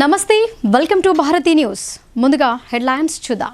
నమస్తే, welcome to Bharati news. ముందుగా headlines చూద్దాం.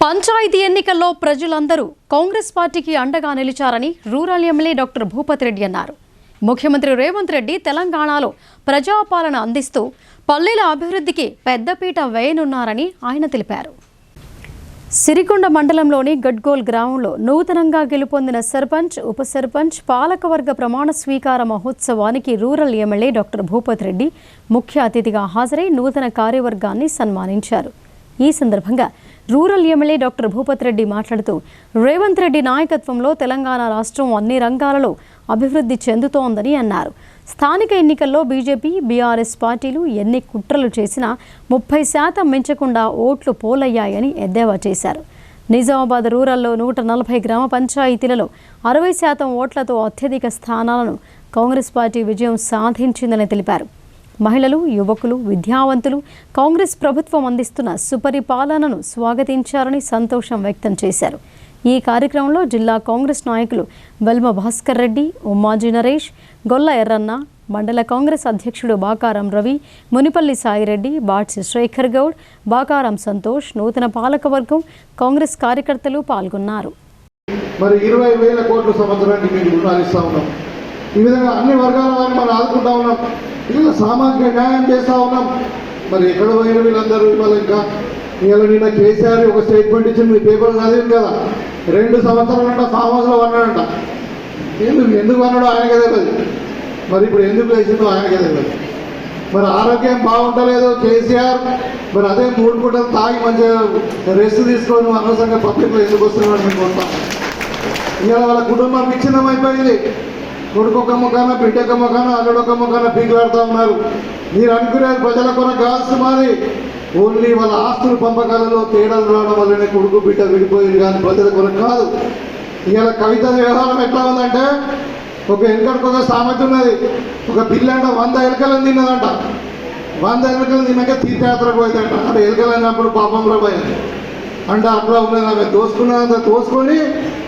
పంచాయతీ ఎన్నికల్లో ప్రజలందరూ కాంగ్రెస్ పార్టీకి అండగా నిలిచారని rural MLA doctor Bhupathi Reddy అన్నారు. ముఖ్యమంత్రి రేవంత్ రెడ్డి తెలంగాణలో ప్రజాపాలన అందిస్తూ పల్లెల అభివృద్ధికి పెద్దపీట వేయనున్నారని ఆయన తెలిపారు. సిరికొండ మండలంలోని గడ్గోల్ గ్రామంలో నూతనంగా గెలుపొందిన సర్పంచ్, ఉప సర్పంచ్, పాలకవర్గ ప్రమాణ స్వీకార మహోత్సవానికి rural MLA doctor Bhupathi Reddy ముఖ్య అతిథిగా హాజరై నూతన కార్యవర్గాన్ని సన్మానించారు. ఈ సందర్భంగా rural MLA doctor Bhupathi Reddy మాట్లాడుతూ రేవంత్ రెడ్డి నాయకత్వంలో తెలంగాణ రాష్ట్రం అన్ని రంగాలలో అభివృద్ధి చెందుతోందని అన్నారు. స్థానిక ఎన్నికల్లో బీజేపీ, బీఆర్ఎస్ పార్టీలు ఎన్ని కుట్రలు చేసినా 30% మించకుండా ఓట్లు పోలయ్యాయని ఎద్దేవా చేశారు. నిజామాబాద్ రూరల్లో 140 గ్రామ పంచాయతీలలో 60% ఓట్లతో అత్యధిక స్థానాలను కాంగ్రెస్ పార్టీ విజయం సాధించిందని తెలిపారు. మహిళలు, యువకులు, విద్యావంతులు కాంగ్రెస్ ప్రభుత్వం అందిస్తున్న సుపరిపాలనను స్వాగతించారని సంతోషం వ్యక్తం చేశారు. ఈ కార్యక్రమంలో జిల్లా కాంగ్రెస్ నాయకులు వెల్మ భాస్కర్ రెడ్డి, ఉమ్మాజీ నరేష్, గొల్ల ఎర్రన్న, మండల కాంగ్రెస్ అధ్యక్షుడు బాకారం రవి, మునిపల్లి సాయిరెడ్డి, బాట్సి శేఖర్ గౌడ్, బాకారం సంతోష్, నూతన పాలకవర్గం, కాంగ్రెస్ కార్యకర్తలు పాల్గొన్నారు. మరి 20,000 కోట్ల సంవత్సరానికి మేము రుణాలు ఇస్తా ఉన్నాం. ఈ విధంగా అన్ని వర్గాల వారిని మనం ఆదుకుంటా ఉన్నాం. ఇలా సామాజిక న్యాయం చేస్తూ ఉన్నాం. మరి ఎక్కడ పోయిన వీళ్ళందరూ ఇవాళ ఇంకా నిన్న కేసీఆర్ ఒక స్టేట్మెంట్ ఇచ్చింది, మీ పేపర్లు చదివింది కదా, 2 సంవత్సరాలంట ఫామ్ హౌస్లో అన్నాడంట. ఎందుకు అన్నాడో ఆయనకే తెలియదు. మరి ఇప్పుడు ఎందుకు వేసిందో ఆయనకే తెలియదు. మరి ఆరోగ్యం బాగుంటలేదు కేసీఆర్, మరి అదే 3 పూటలు తాగి మంచిగా రెస్ట్ తీసుకొని అనవసరంగా పబ్లిక్లో ఎందుకు వస్తున్నాడు మీకు వస్తాం. ఇవాళ వాళ్ళ కుటుంబం విచ్ఛిన్నం అయిపోయింది. కొడుకొక ముఖాన, బిడ్డొక ముఖాన, అల్లుడొక ముఖాన పీకులాడుతూ ఉన్నారు. మీరు అనుకునేది ప్రజల కొరకు కాల్సి మాది ఓన్లీ వాళ్ళ ఆస్తుల పంపకాలలో తేడాలు రావడం వల్లనే కొడుకు బిడ్డ విడిపోయింది, కానీ ప్రజల కొరకు కాదు. ఇవాళ కవిత వ్యవహారం ఎట్లా ఉందంటే, ఒక ఎలుకడికి ఒక సామెత ఉన్నది. ఒక పిల్ల అంట 100 ఎలుకలను తిన్నదంట. 100 ఎలుకలను తిన్నాక తీర్థయాత్ర పోయిందంట. అంటే ఎలుకలు అయినప్పుడు పాపంలో పోయింది అంటే అట్లా ఉన్నది. ఆమె దోసుకున్నంత దోసుకొని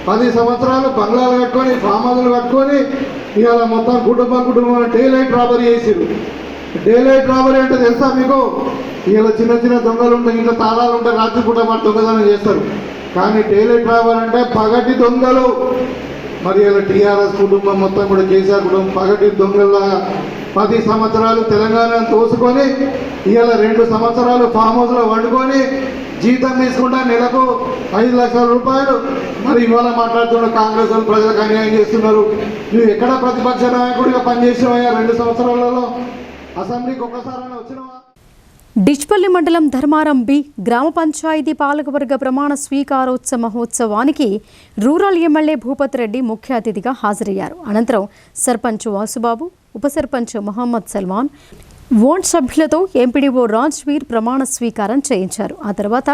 10 సంవత్సరాలు బంగ్లాలు కట్టుకొని, ఫామ్ హౌస్లు కట్టుకొని ఇవాళ మొత్తం కుటుంబం డే లైట్ రాబరీ చేసిరు. డే లైట్ రాబరీ అంటే తెలుసా మీకు? ఇవాళ చిన్న దొంగలు ఉంటాయి, ఇంట్లో తాళాలు ఉంటాయి, రాత్రిపూట మరి దొంగతనం చేస్తారు. కానీ డే లైట్ రాబరీ అంటే పగటి దొంగలు. మరి ఇలా టీఆర్ఎస్ కుటుంబం మొత్తం కూడా, కేసీఆర్ కుటుంబం పగటి దొంగల్లాగా 10 సంవత్సరాలు తెలంగాణను తోసుకొని ఇవాళ 2 సంవత్సరాలు ఫామ్ హౌస్లో వండుకొని జీతం తీసుకుంటా నెలకు 5 లక్షల రూపాయలు. మరి ఇవాళ మాట్లాడుతున్న కాంగ్రెస్ వాళ్ళు ప్రజలకు అన్యాయం చేస్తున్నారు. నువ్వు ఎక్కడ ప్రతిపక్ష నాయకుడిగా పనిచేసావయ్యా 2 సంవత్సరాలలో? అసెంబ్లీకి ఒక్కసారైనా వచ్చినవా? డిచ్పల్లి మండలం ధర్మారం బి గ్రామ పంచాయతీ పాలకవర్గ ప్రమాణ స్వీకారోత్సవ మహోత్సవానికి రూరల్ ఎమ్మెల్యే భూపత్ రెడ్డి ముఖ్య అతిథిగా హాజరయ్యారు. అనంతరం సర్పంచ్ వాసుబాబు, ఉప సర్పంచ్ మహమ్మద్ సల్మాన్, వార్డ్ సభ్యులతో ఎంపీడీఓ రాజ్వీర్ ప్రమాణ స్వీకారం చేయించారు. ఆ తర్వాత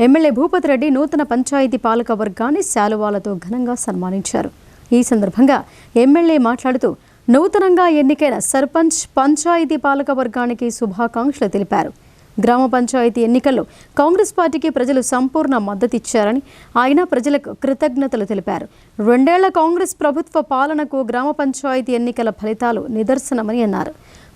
ఎమ్మెల్యే భూపత్ రెడ్డి నూతన పంచాయతీ పాలక వర్గాన్ని శాలువాలతో ఘనంగా సన్మానించారు. ఈ సందర్భంగా ఎమ్మెల్యే మాట్లాడుతూ నూతనంగా ఎన్నికైన సర్పంచ్, పంచాయతీ పాలక వర్గానికి శుభాకాంక్షలు తెలిపారు. గ్రామ పంచాయతీ ఎన్నికల్లో కాంగ్రెస్ పార్టీకి ప్రజలు సంపూర్ణ మద్దతిచ్చారని ఆయన ప్రజలకు కృతజ్ఞతలు తెలిపారు. 2 ఏళ్ల కాంగ్రెస్ ప్రభుత్వ పాలనకు గ్రామ పంచాయతీ ఎన్నికల ఫలితాలు నిదర్శనమని అన్నారు.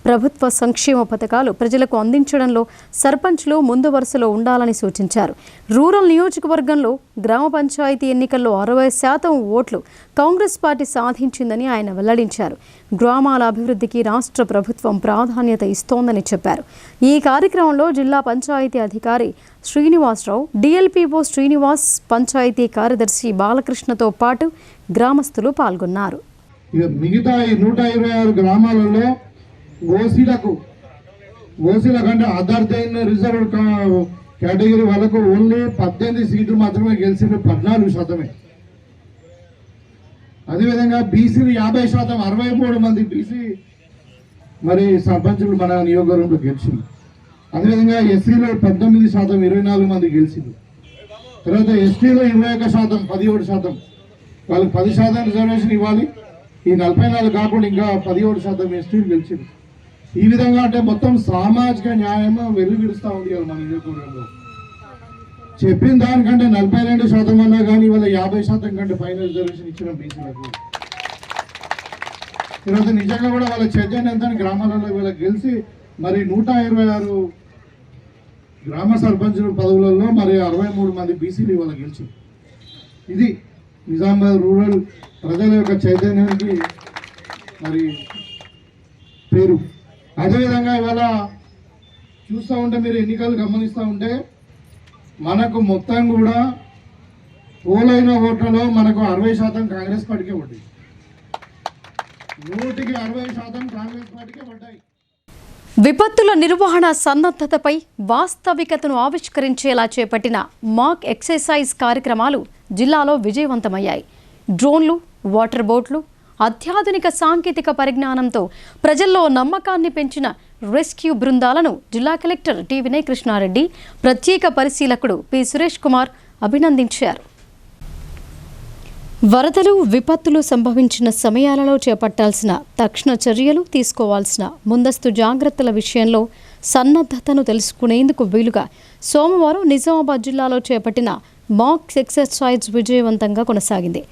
ప్రభుత్వ సంక్షేమ పథకాలు ప్రజలకు అందించడంలో సర్పంచ్లు ముందు వరుసలో ఉండాలని సూచించారు. రూరల్ నియోజకవర్గంలో గ్రామ పంచాయతీ ఎన్నికల్లో 60% ఓట్లు కాంగ్రెస్ పార్టీ సాధించిందని ఆయన వెల్లడించారు. గ్రామాల అభివృద్ధికి రాష్ట్ర ప్రభుత్వం ప్రాధాన్యత ఇస్తోందని చెప్పారు. ఈ కార్యక్రమంలో జిల్లా పంచాయతీ అధికారి శ్రీనివాసరావు, డిఎల్పిఓ శ్రీనివాస్, పంచాయతీ కార్యదర్శి బాలకృష్ణతో పాటు గ్రామస్తులు పాల్గొన్నారు. మిగతా 126 గ్రామాలలో ఓసీల కంటే అదర్ రిజర్వ్ కేటగిరీ వాళ్ళకు ఓన్లీ 18 సీట్లు మాత్రమే గెలిచిన 14%. అదేవిధంగా బీసీలు 50%, 63 మంది బీసీ మరి సర్పంచులు మన నియోజకవర్గంలో గెలిచింది. అదేవిధంగా ఎస్సీలో 19%, 24 మంది గెలిచింది. తర్వాత ఎస్టీలో 21%, 17%. వాళ్ళకి 10% రిజర్వేషన్ ఇవ్వాలి. ఈ 44 కాకుండా ఇంకా 17% ఎస్టీలు గెలిచింది. ఈ విధంగా అంటే మొత్తం సామాజిక న్యాయం వెలుగుడుస్తూ ఉంది కదా మన నియోజకవర్గంలో. చెప్పిన దానికంటే 42% అన్నా కానీ ఇవాళ 50% కంటే పైన రిజర్వేషన్ ఇచ్చిన బీసీలకు. ఈరోజు నిజంగా కూడా వాళ్ళ చైతన్యం ఎంత గ్రామాలలో ఇవాళ గెలిచి మరి 126 గ్రామ సర్పంచుల పదవులలో మరి 63 మంది బీసీలు ఇవాళ గెలిచి. ఇది నిజామాబాద్ రూరల్ ప్రజల యొక్క చైతన్యానికి మరి పేరు. అదేవిధంగా ఇవాళ చూస్తూ ఉంటే మీరు ఎన్నికలు గమనిస్తూ ఉంటే మనకు మొత్తం కూడా పోలైన ఓట్లలో మనకు 60% కాంగ్రెస్ పార్టీకే పడ్డాయి. 100కి 60% కాంగ్రెస్ పార్టీకే పడ్డాయి. విపత్తుల నిర్వహణ సన్నద్ధతపై వాస్తవికతను ఆవిష్కరించేలా చేపట్టిన మాక్ ఎక్సర్సైజ్ కార్యక్రమాలు జిల్లాలో విజయవంతమయ్యాయి. డ్రోన్లు, వాటర్ బోట్లు, అత్యాధునిక సాంకేతిక పరిజ్ఞానంతో ప్రజల్లో నమ్మకాన్ని పెంచిన రెస్క్యూ బృందాలను జిల్లా కలెక్టర్ టి వినయ్ కృష్ణారెడ్డి, ప్రత్యేక పరిశీలకుడు పి సురేష్ కుమార్ అభినందించారు. వరదలు, విపత్తులు సంభవించిన సమయాలలో చేపట్టాల్సిన తక్షణ చర్యలు, తీసుకోవాల్సిన ముందస్తు జాగ్రత్తల విషయంలో సన్నద్ధతను తెలుసుకునేందుకు వీలుగా సోమవారం నిజామాబాద్ జిల్లాలో చేపట్టిన మాక్ ఎక్సర్సైజ్ విజయవంతంగా కొనసాగింది.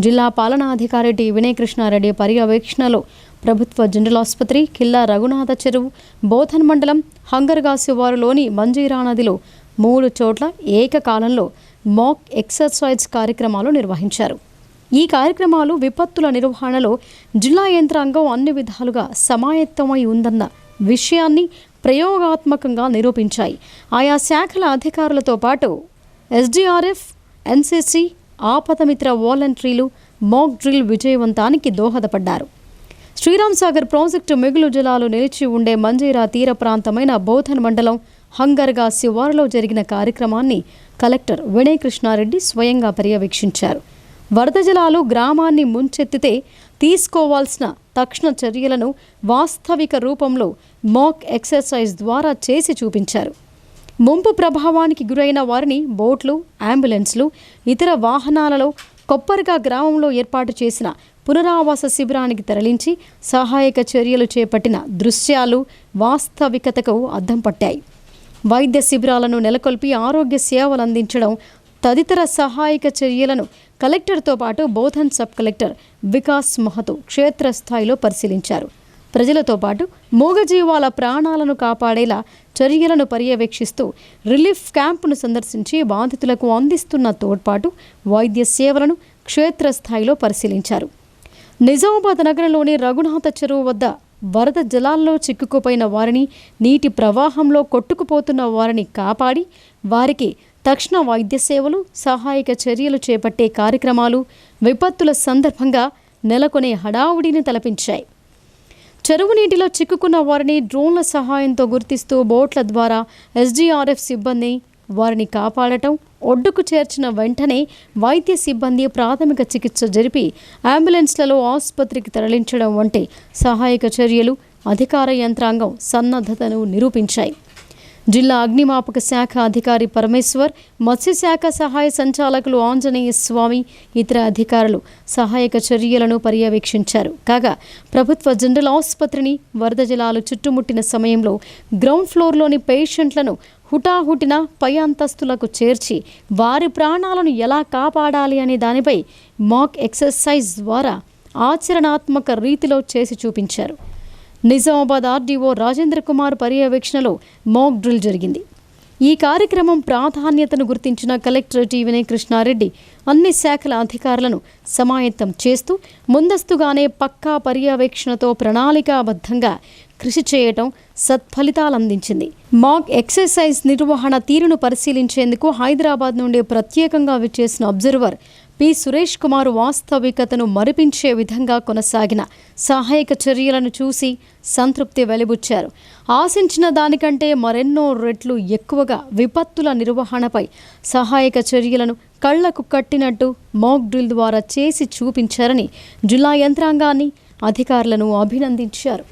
జిల్లా పాలనాధికారి టి వినయ్ కృష్ణారెడ్డి పర్యవేక్షణలో ప్రభుత్వ జనరల్ ఆసుపత్రి, కిల్లా రఘునాథ చెరువు, బోధన్ మండలం హంగర్గా శివారులోని మంజీరా నదిలో 3 చోట్ల ఏకకాలంలో మాక్ ఎక్సర్సైజ్ కార్యక్రమాలు నిర్వహించారు. ఈ కార్యక్రమాలు విపత్తుల నిర్వహణలో జిల్లా యంత్రాంగం అన్ని విధాలుగా సమాయత్తమై ఉందన్న విషయాన్ని ప్రయోగాత్మకంగా నిరూపించాయి. ఆయా శాఖల అధికారులతో పాటు ఎస్డీఆర్ఎఫ్, ఎన్సీసీ, ఆపదమిత్ర వాలంటీర్లు మాక్ డ్రిల్ విజయవంతానికి దోహదపడ్డారు. శ్రీరామ్ సాగర్ ప్రాజెక్టు మిగులు జలాలు నిలిచి ఉండే మంజీరా తీర ప్రాంతమైన బోధన్ మండలం హంగర్గా శివారులో జరిగిన కార్యక్రమాన్ని కలెక్టర్ వినయ్ కృష్ణారెడ్డి స్వయంగా పర్యవేక్షించారు. వరద జలాలు గ్రామాన్ని ముంచెత్తితే తీసుకోవాల్సిన తక్షణ చర్యలను వాస్తవిక రూపంలో మాక్ ఎక్సర్సైజ్ ద్వారా చేసి చూపించారు. ముంపు ప్రభావానికి గురైన వారిని బోట్లు, అంబులెన్స్లు, ఇతర వాహనాలలో కొప్పర్గా గ్రామంలో ఏర్పాటు చేసిన పునరావాస శిబిరానికి తరలించి సహాయక చర్యలు చేపట్టిన దృశ్యాలు వాస్తవికతకు అద్దం పట్టాయి. వైద్య శిబిరాలను నెలకొల్పి ఆరోగ్య సేవలు అందించడం తదితర సహాయక చర్యలను కలెక్టర్తో పాటు బోధన్ సబ్ కలెక్టర్ వికాస్ మహతో క్షేత్రస్థాయిలో పరిశీలించారు. ప్రజలతో పాటు మూగజీవాల ప్రాణాలను కాపాడేలా చర్యలను పర్యవేక్షిస్తూ రిలీఫ్ క్యాంపును సందర్శించి బాధితులకు అందిస్తున్న తోడ్పాటు, వైద్య సేవలను క్షేత్రస్థాయిలో పరిశీలించారు. నిజామాబాద్ నగరంలోని రఘునాథ చెరువు వద్ద వరద జలాల్లో చిక్కుకుపోయిన వారిని, నీటి ప్రవాహంలో కొట్టుకుపోతున్న వారిని కాపాడి వారికి తక్షణ వైద్య సేవలు, సహాయక చర్యలు చేపట్టే కార్యక్రమాలు విపత్తుల సందర్భంగా నెలకొనే హడావుడిని తలపించాయి. చెరువు నీటిలో చిక్కుకున్న వారిని డ్రోన్ల సహాయంతో గుర్తిస్తూ బోట్ల ద్వారా ఎస్డీఆర్ఎఫ్ సిబ్బంది వారిని కాపాడటం, ఒడ్డుకు చేర్చిన వెంటనే వైద్య సిబ్బంది ప్రాథమిక చికిత్స జరిపి అంబులెన్స్లలో ఆసుపత్రికి తరలించడం వంటి సహాయక చర్యలు అధికార యంత్రాంగం సన్నద్ధతను నిరూపించాయి. జిల్లా అగ్నిమాపక శాఖ అధికారి పరమేశ్వర్, మత్స్యశాఖ సహాయ సంచాలకులు ఆంజనేయ స్వామి, ఇతర అధికారులు సహాయక చర్యలను పర్యవేక్షించారు. కాగా ప్రభుత్వ జనరల్ ఆసుపత్రిని వరద జలాలు చుట్టుముట్టిన సమయంలో గ్రౌండ్ ఫ్లోర్లోని పేషెంట్లను హుటాహుటిన పై అంతస్తులకు చేర్చి వారి ప్రాణాలను ఎలా కాపాడాలి అనే దానిపై మాక్ ఎక్సర్సైజ్ ద్వారా ఆచరణాత్మక రీతిలో చేసి చూపించారు. నిజామాబాద్ ఆర్డీఓ రాజేంద్ర కుమార్ పర్యవేక్షణలో మాక్ డ్రిల్ జరిగింది. ఈ కార్యక్రమం ప్రాధాన్యతను గుర్తించిన కలెక్టర్ టి వినయ్ కృష్ణారెడ్డి అన్ని శాఖల అధికారులను సమాయత్తం చేస్తూ ముందస్తుగానే పక్కా పర్యవేక్షణతో ప్రణాళికాబద్ధంగా కృషి చేయటం సత్ఫలితాలందించింది. మాక్ ఎక్సర్సైజ్ నిర్వహణ తీరును పరిశీలించేందుకు హైదరాబాద్ నుండి ప్రత్యేకంగా విచ్చేసిన అబ్జర్వర్ పి సురేష్ కుమార్ వాస్తవికతను మరిపించే విధంగా కొనసాగిన సహాయక చర్యలను చూసి సంతృప్తి వెలిబుచ్చారు. ఆశించిన దానికంటే మరెన్నో రెట్లు ఎక్కువగా విపత్తుల నిర్వహణపై సహాయక చర్యలను కళ్లకు కట్టినట్టు మాక్ డ్రిల్ ద్వారా చేసి చూపించారని జిల్లా యంత్రాంగాన్ని, అధికారులను అభినందించారు.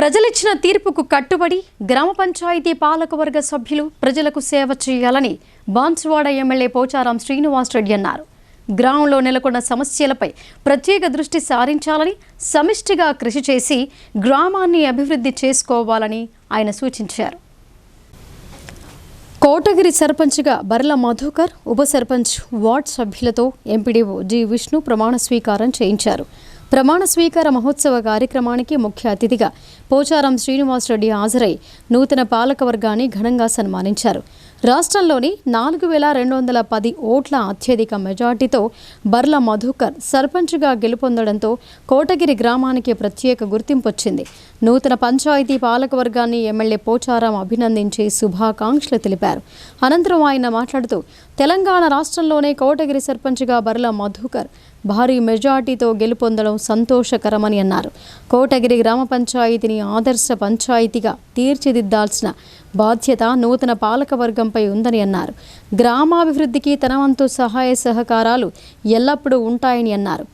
ప్రజలిచ్చిన తీర్పుకు కట్టుబడి గ్రామ పంచాయతీ పాలకవర్గ సభ్యులు ప్రజలకు సేవ చేయాలని బాన్సువాడ ఎమ్మెల్యే పోచారం శ్రీనివాస్ రెడ్డి అన్నారు. గ్రామంలో నెలకొన్న సమస్యలపై ప్రత్యేక దృష్టి సారించాలని, సమిష్టిగా కృషి చేసి గ్రామాన్ని అభివృద్ధి చేసుకోవాలని ఆయన సూచించారు. కోటగిరి సర్పంచ్గా బర్ల మధుకర్, ఉప సర్పంచ్ వార్డ్ సభ్యులతో ఎంపీడీఓ జి విష్ణు ప్రమాణ స్వీకారం చేయించారు. ప్రమాణ స్వీకార మహోత్సవ కార్యక్రమానికి ముఖ్య అతిథిగా పోచారం శ్రీనివాస్ రెడ్డి హాజరై నూతన పాలకవర్గాన్ని ఘనంగా సన్మానించారు. రాష్ట్రంలోని 4,210 ఓట్ల అత్యధిక మెజార్టీతో బర్ల మధుకర్ సర్పంచ్గా గెలుపొందడంతో కోటగిరి గ్రామానికి ప్రత్యేక గుర్తింపు వచ్చింది. నూతన పంచాయతీ పాలకవర్గాన్ని ఎమ్మెల్యే పోచారం అభినందించి శుభాకాంక్షలు తెలిపారు. అనంతరం ఆయన మాట్లాడుతూ తెలంగాణ రాష్ట్రంలోనే కోటగిరి సర్పంచ్గా బర్ల మధుకర్ భారీ మెజార్టీతో గెలుపొందడం సంతోషకరమని అన్నారు. కోటగిరి గ్రామ పంచాయతీని ఆదర్శ పంచాయతీగా తీర్చిదిద్దాల్సిన బాధ్యత నూతన పాలకవర్గంపై ఉందని అన్నారు. గ్రామాభివృద్ధికి తన వంతు సహాయ సహకారాలు ఎల్లప్పుడూ ఉంటాయని అన్నారు.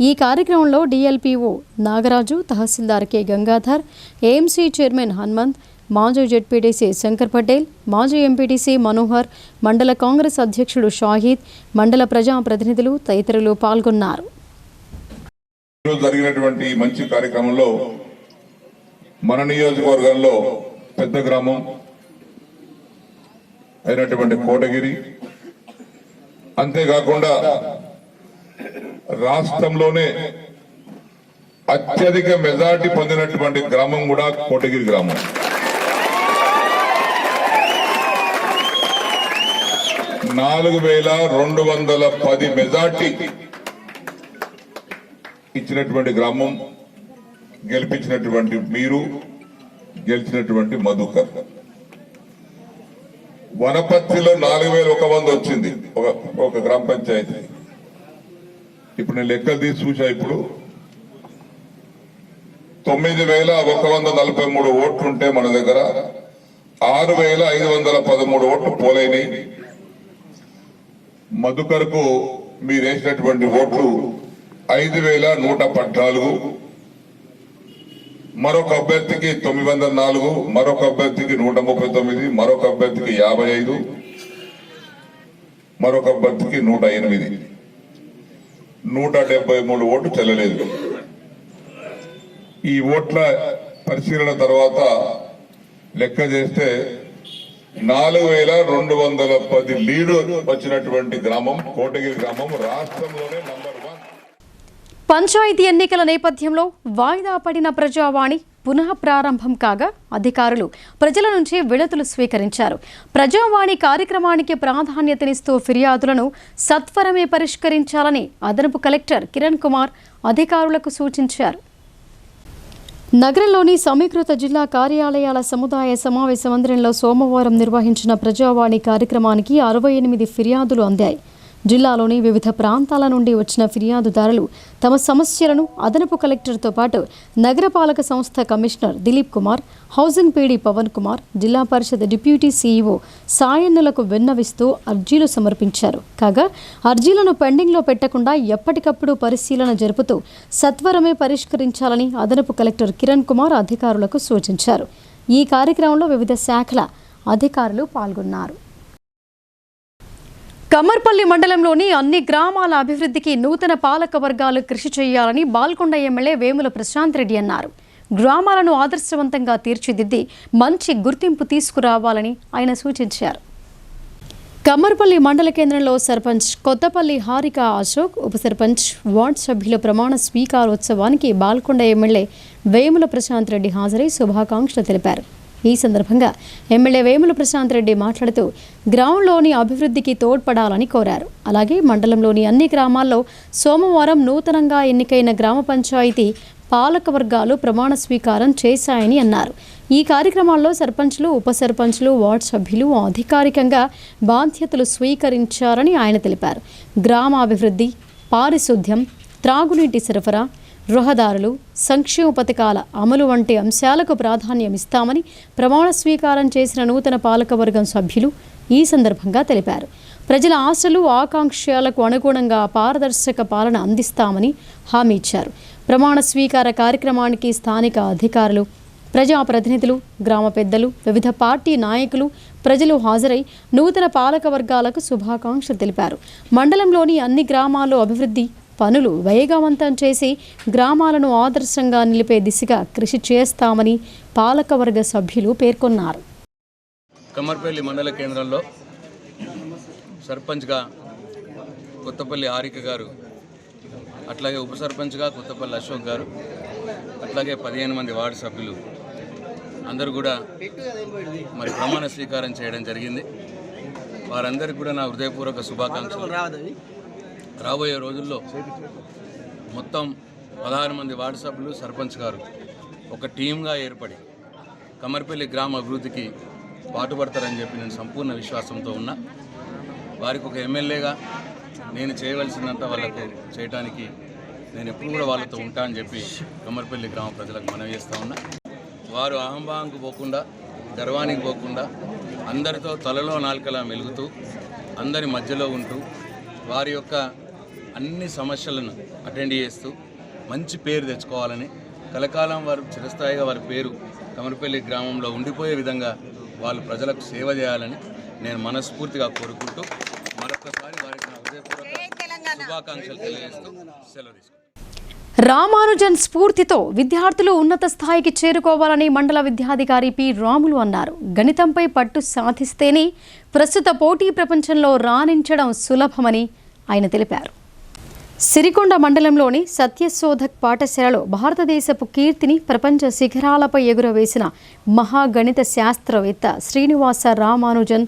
ఈ కార్యక్రమంలో DLPO Nagaraju, tahsildar K Gangadhar, AMC chairman Hanumanth, మాజీ జెడ్పీటీసీ శంకర్ పటేల్, మాజీ ఎంపీటీసీ మనోహర్, మండల కాంగ్రెస్ అధ్యక్షుడు షాహీద్, మండల ప్రజాప్రతినిధులు తదితరులు పాల్గొన్నారు. జరిగినటువంటి మంచి కార్యక్రమంలో మన నియోజకవర్గంలో పెద్ద గ్రామం అయినటువంటి కోటగిరి, అంతేకాకుండా రాష్ట్రంలోనే అత్యధిక మెజార్టీ పొందినటువంటి గ్రామం కూడా కోటగిరి గ్రామం. 4,210 మెజార్టీ ఇచ్చినటువంటి గ్రామం, గెలిపించినటువంటి మీరు, గెలిచినటువంటి మధుకర్. వనపర్తిలో 4100 వచ్చింది ఒక గ్రామ పంచాయతీ. ఇప్పుడు నేను లెక్కలు తీసి చూసా. ఇప్పుడు 9143 ఓట్లు ఉంటే మన దగ్గర 6513 ఓట్లు పోలైనవి. మధుకర్కు మీరు వేసినటువంటి ఓట్లు 5114, మరొక అభ్యర్థికి 904, మరొక అభ్యర్థికి 139, మరొక అభ్యర్థికి 55, మరొక అభ్యర్థికి 108, 173 ఓట్లు చెల్లలేదు. ఈ ఓట్ల పరిశీలన తర్వాత లెక్క చేస్తే 4210 లీడు వచ్చినటువంటి గ్రామం కోటగిరి గ్రామం రాష్ట్రంలోనే నంబర్ 1. పంచాయతీ ఎన్నికల నేపథ్యంలో వాయిదా పడిన ప్రజావాణి పునః ప్రారంభం కాగా అధికారులు ప్రజల నుంచి వినతులు స్వీకరించారు. ప్రజావాణి కార్యక్రమానికి ప్రాధాన్యతనిస్తూ ఫిర్యాదులను సత్వరమే పరిష్కరించాలని అదనపు కలెక్టర్ కిరణ్ కుమార్ అధికారులకు సూచించారు. నగరంలోని సమీకృత జిల్లా కార్యాలయాల సముదాయ సమావేశ మందిరంలో సోమవారం నిర్వహించిన ప్రజావాణి కార్యక్రమానికి 68 ఫిర్యాదులు అందాయి. జిల్లాలోని వివిధ ప్రాంతాల నుండి వచ్చిన ఫిర్యాదుదారులు తమ సమస్యలను అదనపు కలెక్టర్తో పాటు నగరపాలక సంస్థ commissioner Dilip Kumar, housing PD Pavan Kumar, Zilla Parishad deputy CEO సాయన్నులకు విన్నవిస్తూ అర్జీలు సమర్పించారు. కాగా అర్జీలను పెండింగ్లో పెట్టకుండా ఎప్పటికప్పుడు పరిశీలన జరుపుతూ సత్వరమే పరిష్కరించాలని అదనపు కలెక్టర్ కిరణ్ కుమార్ అధికారులకు సూచించారు. ఈ కార్యక్రమంలో వివిధ శాఖల అధికారులు పాల్గొన్నారు. కమ్మర్పల్లి మండలంలోని అన్ని గ్రామాల అభివృద్ధికి నూతన పాలక వర్గాలు కృషి చేయాలని బాల్కొండ ఎమ్మెల్యే వేముల ప్రశాంత్ రెడ్డి అన్నారు. గ్రామాలను ఆదర్శవంతంగా తీర్చిదిద్ది మంచి గుర్తింపు తీసుకురావాలని ఆయన సూచించారు. కమ్మర్పల్లి మండల కేంద్రంలో సర్పంచ్ కొత్తపల్లి హారిక అశోక్, ఉప సర్పంచ్, వార్డు సభ్యుల ప్రమాణ స్వీకారోత్సవానికి బాల్కొండ ఎమ్మెల్యే వేముల ప్రశాంత్ రెడ్డి హాజరై శుభాకాంక్షలు తెలిపారు. ఈ సందర్భంగా ఎమ్మెల్యే వేముల ప్రశాంత్ రెడ్డి మాట్లాడుతూ గ్రామంలోని అభివృద్ధికి తోడ్పడాలని కోరారు. అలాగే మండలంలోని అన్ని గ్రామాల్లో సోమవారం నూతనంగా ఎన్నికైన గ్రామ పంచాయతీ పాలక వర్గాలు ప్రమాణ స్వీకారం చేశాయని అన్నారు. ఈ కార్యక్రమాల్లో సర్పంచ్లు, ఉప సర్పంచ్లు, వార్డు సభ్యులు అధికారికంగా బాధ్యతలు స్వీకరించారని ఆయన తెలిపారు. గ్రామాభివృద్ధి, పారిశుద్ధ్యం, త్రాగునీటి సరఫరా, గృహదారులు, సంక్షేమ పథకాల అమలు వంటి అంశాలకు ప్రాధాన్యం ఇస్తామని ప్రమాణ స్వీకారం చేసిన నూతన పాలకవర్గం సభ్యులు ఈ సందర్భంగా తెలిపారు. ప్రజల ఆశలు, ఆకాంక్షలకు అనుగుణంగా పారదర్శక పాలన అందిస్తామని హామీ ఇచ్చారు. ప్రమాణ స్వీకార కార్యక్రమానికి స్థానిక అధికారులు, ప్రజాప్రతినిధులు, గ్రామ పెద్దలు, వివిధ పార్టీ నాయకులు, ప్రజలు హాజరై నూతన పాలక వర్గాలకు శుభాకాంక్షలు తెలిపారు. మండలంలోని అన్ని గ్రామాల్లో అభివృద్ధి పనులు వేగవంతం చేసి గ్రామాలను ఆదర్శంగా నిలిపే దిశగా కృషి చేస్తామని పాలకవర్గ సభ్యులు పేర్కొన్నారు. కమ్మర్పల్లి మండల కేంద్రంలో సర్పంచ్గా కొత్తపల్లి హారిక గారు, అట్లాగే ఉప సర్పంచ్గా కొత్తపల్లి అశోక్ గారు, అట్లాగే 15 మంది వార్డు సభ్యులు అందరూ కూడా మరి ప్రమాణ స్వీకారం చేయడం జరిగింది. వారందరికీ కూడా నా హృదయపూర్వక శుభాకాంక్షలు. రాబోయే రోజుల్లో మొత్తం 16 మంది వార్డు సభ్యులు, సర్పంచ్ గారు ఒక టీమ్గా ఏర్పడి కమ్మర్పల్లి గ్రామ అభివృద్ధికి పాటుపడతారని చెప్పి నేను సంపూర్ణ విశ్వాసంతో ఉన్నా. వారికి ఒక ఎమ్మెల్యేగా నేను చేయవలసినంత వాళ్ళకు చేయడానికి నేను ఎప్పుడు కూడా వాళ్ళతో ఉంటా అని చెప్పి కమ్మర్పల్లి గ్రామ ప్రజలకు మనవి చేస్తూ ఉన్నా. వారు అహంభావంకు పోకుండా, గర్వానికి పోకుండా, అందరితో తలలో నాలుకలా మెలుగుతూ, అందరి మధ్యలో ఉంటూ, వారి యొక్క అన్ని సమస్యలను అటెండ్ చేస్తూ మంచి పేరు తెచ్చుకోవాలని, కలకాలం వారు చిరస్థాయిగా వారి పేరు కమ్మర్పల్లి గ్రామంలో ఉండిపోయే విధంగా వాళ్ళు ప్రజలకు సేవ చేయాలని నేను మనస్ఫూర్తిగా కోరుకుంటూ మరొకసారి వారికి నా హృదయపూర్వక శుభాకాంక్షలు తెలియజేస్తూ సెలవు తీసుకుంటాను. రామానుజన్ స్ఫూర్తితో విద్యార్థులు ఉన్నత స్థాయికి చేరుకోవాలని మండల విద్యాధికారి పి రాములు అన్నారు. గణితంపై పట్టు సాధిస్తేనే ప్రస్తుత పోటీ ప్రపంచంలో రాణించడం సులభమని ఆయన తెలిపారు. సిరికొండ మండలంలోని సత్యశోధక్ పాఠశాలలో భారతదేశపు కీర్తిని ప్రపంచ శిఖరాలపై ఎగురవేసిన మహాగణిత శాస్త్రవేత్త శ్రీనివాస రామానుజన్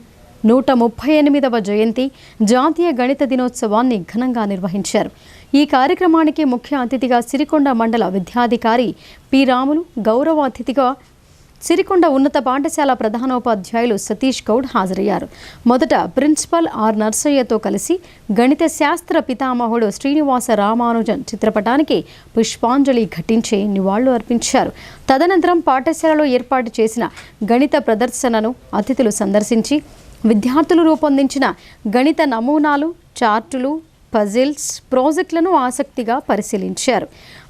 138వ జయంతి జాతీయ గణిత దినోత్సవాన్ని ఘనంగా నిర్వహించారు. ఈ కార్యక్రమానికి ముఖ్య అతిథిగా సిరికొండ మండల విద్యాధికారి పి రాములు, గౌరవ అతిథిగా సిరికొండ ఉన్నత పాఠశాల ప్రధానోపాధ్యాయులు సతీష్ గౌడ్ హాజరయ్యారు. మొదట ప్రిన్సిపల్ ఆర్ నర్సయ్యతో కలిసి గణిత శాస్త్ర పితామహుడు శ్రీనివాస రామానుజన్ చిత్రపటానికి పుష్పాంజలి ఘటించి నివాళులు అర్పించారు. తదనంతరం పాఠశాలలో ఏర్పాటు చేసిన గణిత ప్రదర్శనను అతిథులు సందర్శించి విద్యార్థులు రూపొందించిన గణిత నమూనాలు, చార్టులు, పజిల్స్, ప్రాజెక్టులను ఆసక్తిగా పరిశీలించారు.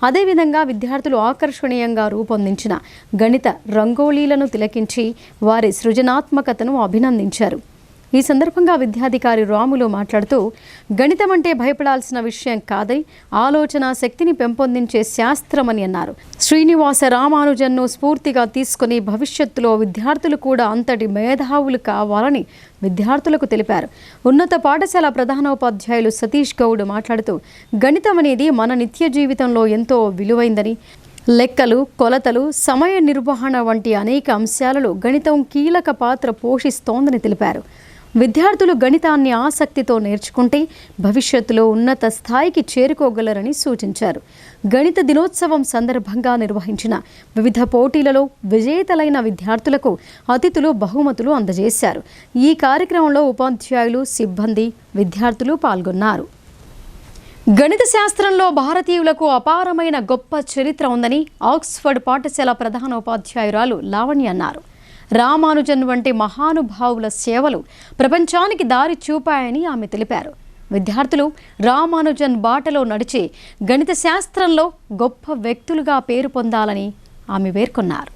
అదేవిధంగా విద్యార్థులు ఆకర్షణీయంగా రూపొందించిన గణిత రంగోలీలను తిలకించి వారి సృజనాత్మకతను అభినందించారు. ఈ సందర్భంగా విద్యాధికారి రాములు మాట్లాడుతూ, గణితం అంటే భయపడాల్సిన విషయం కాదని, ఆలోచన శక్తిని పెంపొందించే శాస్త్రమని అన్నారు. శ్రీనివాస రామానుజన్ను స్ఫూర్తిగా తీసుకుని భవిష్యత్తులో విద్యార్థులు కూడా అంతటి మేధావులు కావాలని విద్యార్థులకు తెలిపారు. ఉన్నత పాఠశాల ప్రధానోపాధ్యాయులు సతీష్ గౌడ్ మాట్లాడుతూ, గణితం అనేది మన నిత్య జీవితంలో ఎంతో విలువైందని, లెక్కలు, కొలతలు, సమయ నిర్వహణ వంటి అనేక అంశాలలో గణితం కీలక పాత్ర పోషిస్తోందని తెలిపారు. విద్యార్థులు గణితాన్ని ఆసక్తితో నేర్చుకుంటే భవిష్యత్తులో ఉన్నత స్థాయికి చేరుకోగలరని సూచించారు. గణిత దినోత్సవం సందర్భంగా నిర్వహించిన వివిధ పోటీలలో విజేతలైన విద్యార్థులకు అతిథులు బహుమతులు అందజేశారు. ఈ కార్యక్రమంలో ఉపాధ్యాయులు, సిబ్బంది, విద్యార్థులు పాల్గొన్నారు. గణిత శాస్త్రంలో భారతీయులకు అపారమైన గొప్ప చరిత్ర ఉందని ఆక్స్ఫర్డ్ పాఠశాల ప్రధానోపాధ్యాయురాలు లావణ్య అన్నారు. రామానుజన్ వంటి మహానుభావుల సేవలు ప్రపంచానికి దారి చూపాయని ఆమె తెలిపారు. విద్యార్థులు రామానుజన్ బాటలో నడిచి గణిత శాస్త్రంలో గొప్ప వ్యక్తులుగా పేరు పొందాలని ఆమె పేర్కొన్నారు.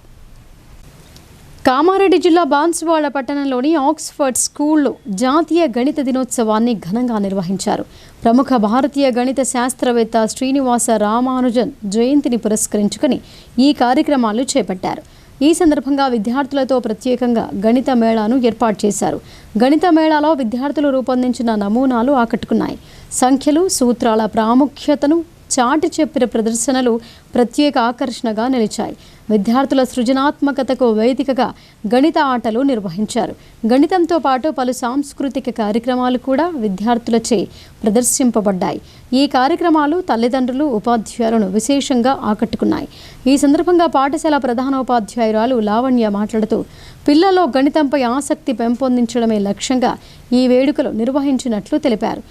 కామారెడ్డి జిల్లా బాన్సువాడ పట్టణంలోని ఆక్స్ఫర్డ్ స్కూల్లో జాతీయ గణిత దినోత్సవాన్ని ఘనంగా నిర్వహించారు. ప్రముఖ భారతీయ గణిత శాస్త్రవేత్త శ్రీనివాస రామానుజన్ జయంతిని పురస్కరించుకుని ఈ కార్యక్రమాలు చేపట్టారు. ఈ సందర్భంగా విద్యార్థులతో ప్రత్యేకంగా గణిత మేళాను ఏర్పాటు చేశారు. గణిత మేళాలో విద్యార్థులు రూపొందించిన నమూనాలు ఆకట్టుకున్నాయి. సంఖ్యలు, సూత్రాల ప్రాముఖ్యతను చాటి చెప్పిన ప్రదర్శనలు ప్రత్యేక ఆకర్షణగా నిలిచాయి. విద్యార్థుల సృజనాత్మకతకు వేదికగా గణిత ఆటలు నిర్వహించారు. గణితంతో పాటు పలు సాంస్కృతిక కార్యక్రమాలు కూడా విద్యార్థులచే ప్రదర్శింపబడ్డాయి. ఈ కార్యక్రమాలు తల్లిదండ్రులు, ఉపాధ్యాయులను విశేషంగా ఆకట్టుకున్నాయి. ఈ సందర్భంగా పాఠశాల ప్రధానోపాధ్యాయురాలు లావణ్య మాట్లాడుతూ, పిల్లల్లో గణితంపై ఆసక్తి పెంపొందించడమే లక్ష్యంగా ఈ వేడుకలు నిర్వహించినట్లు తెలిపారు.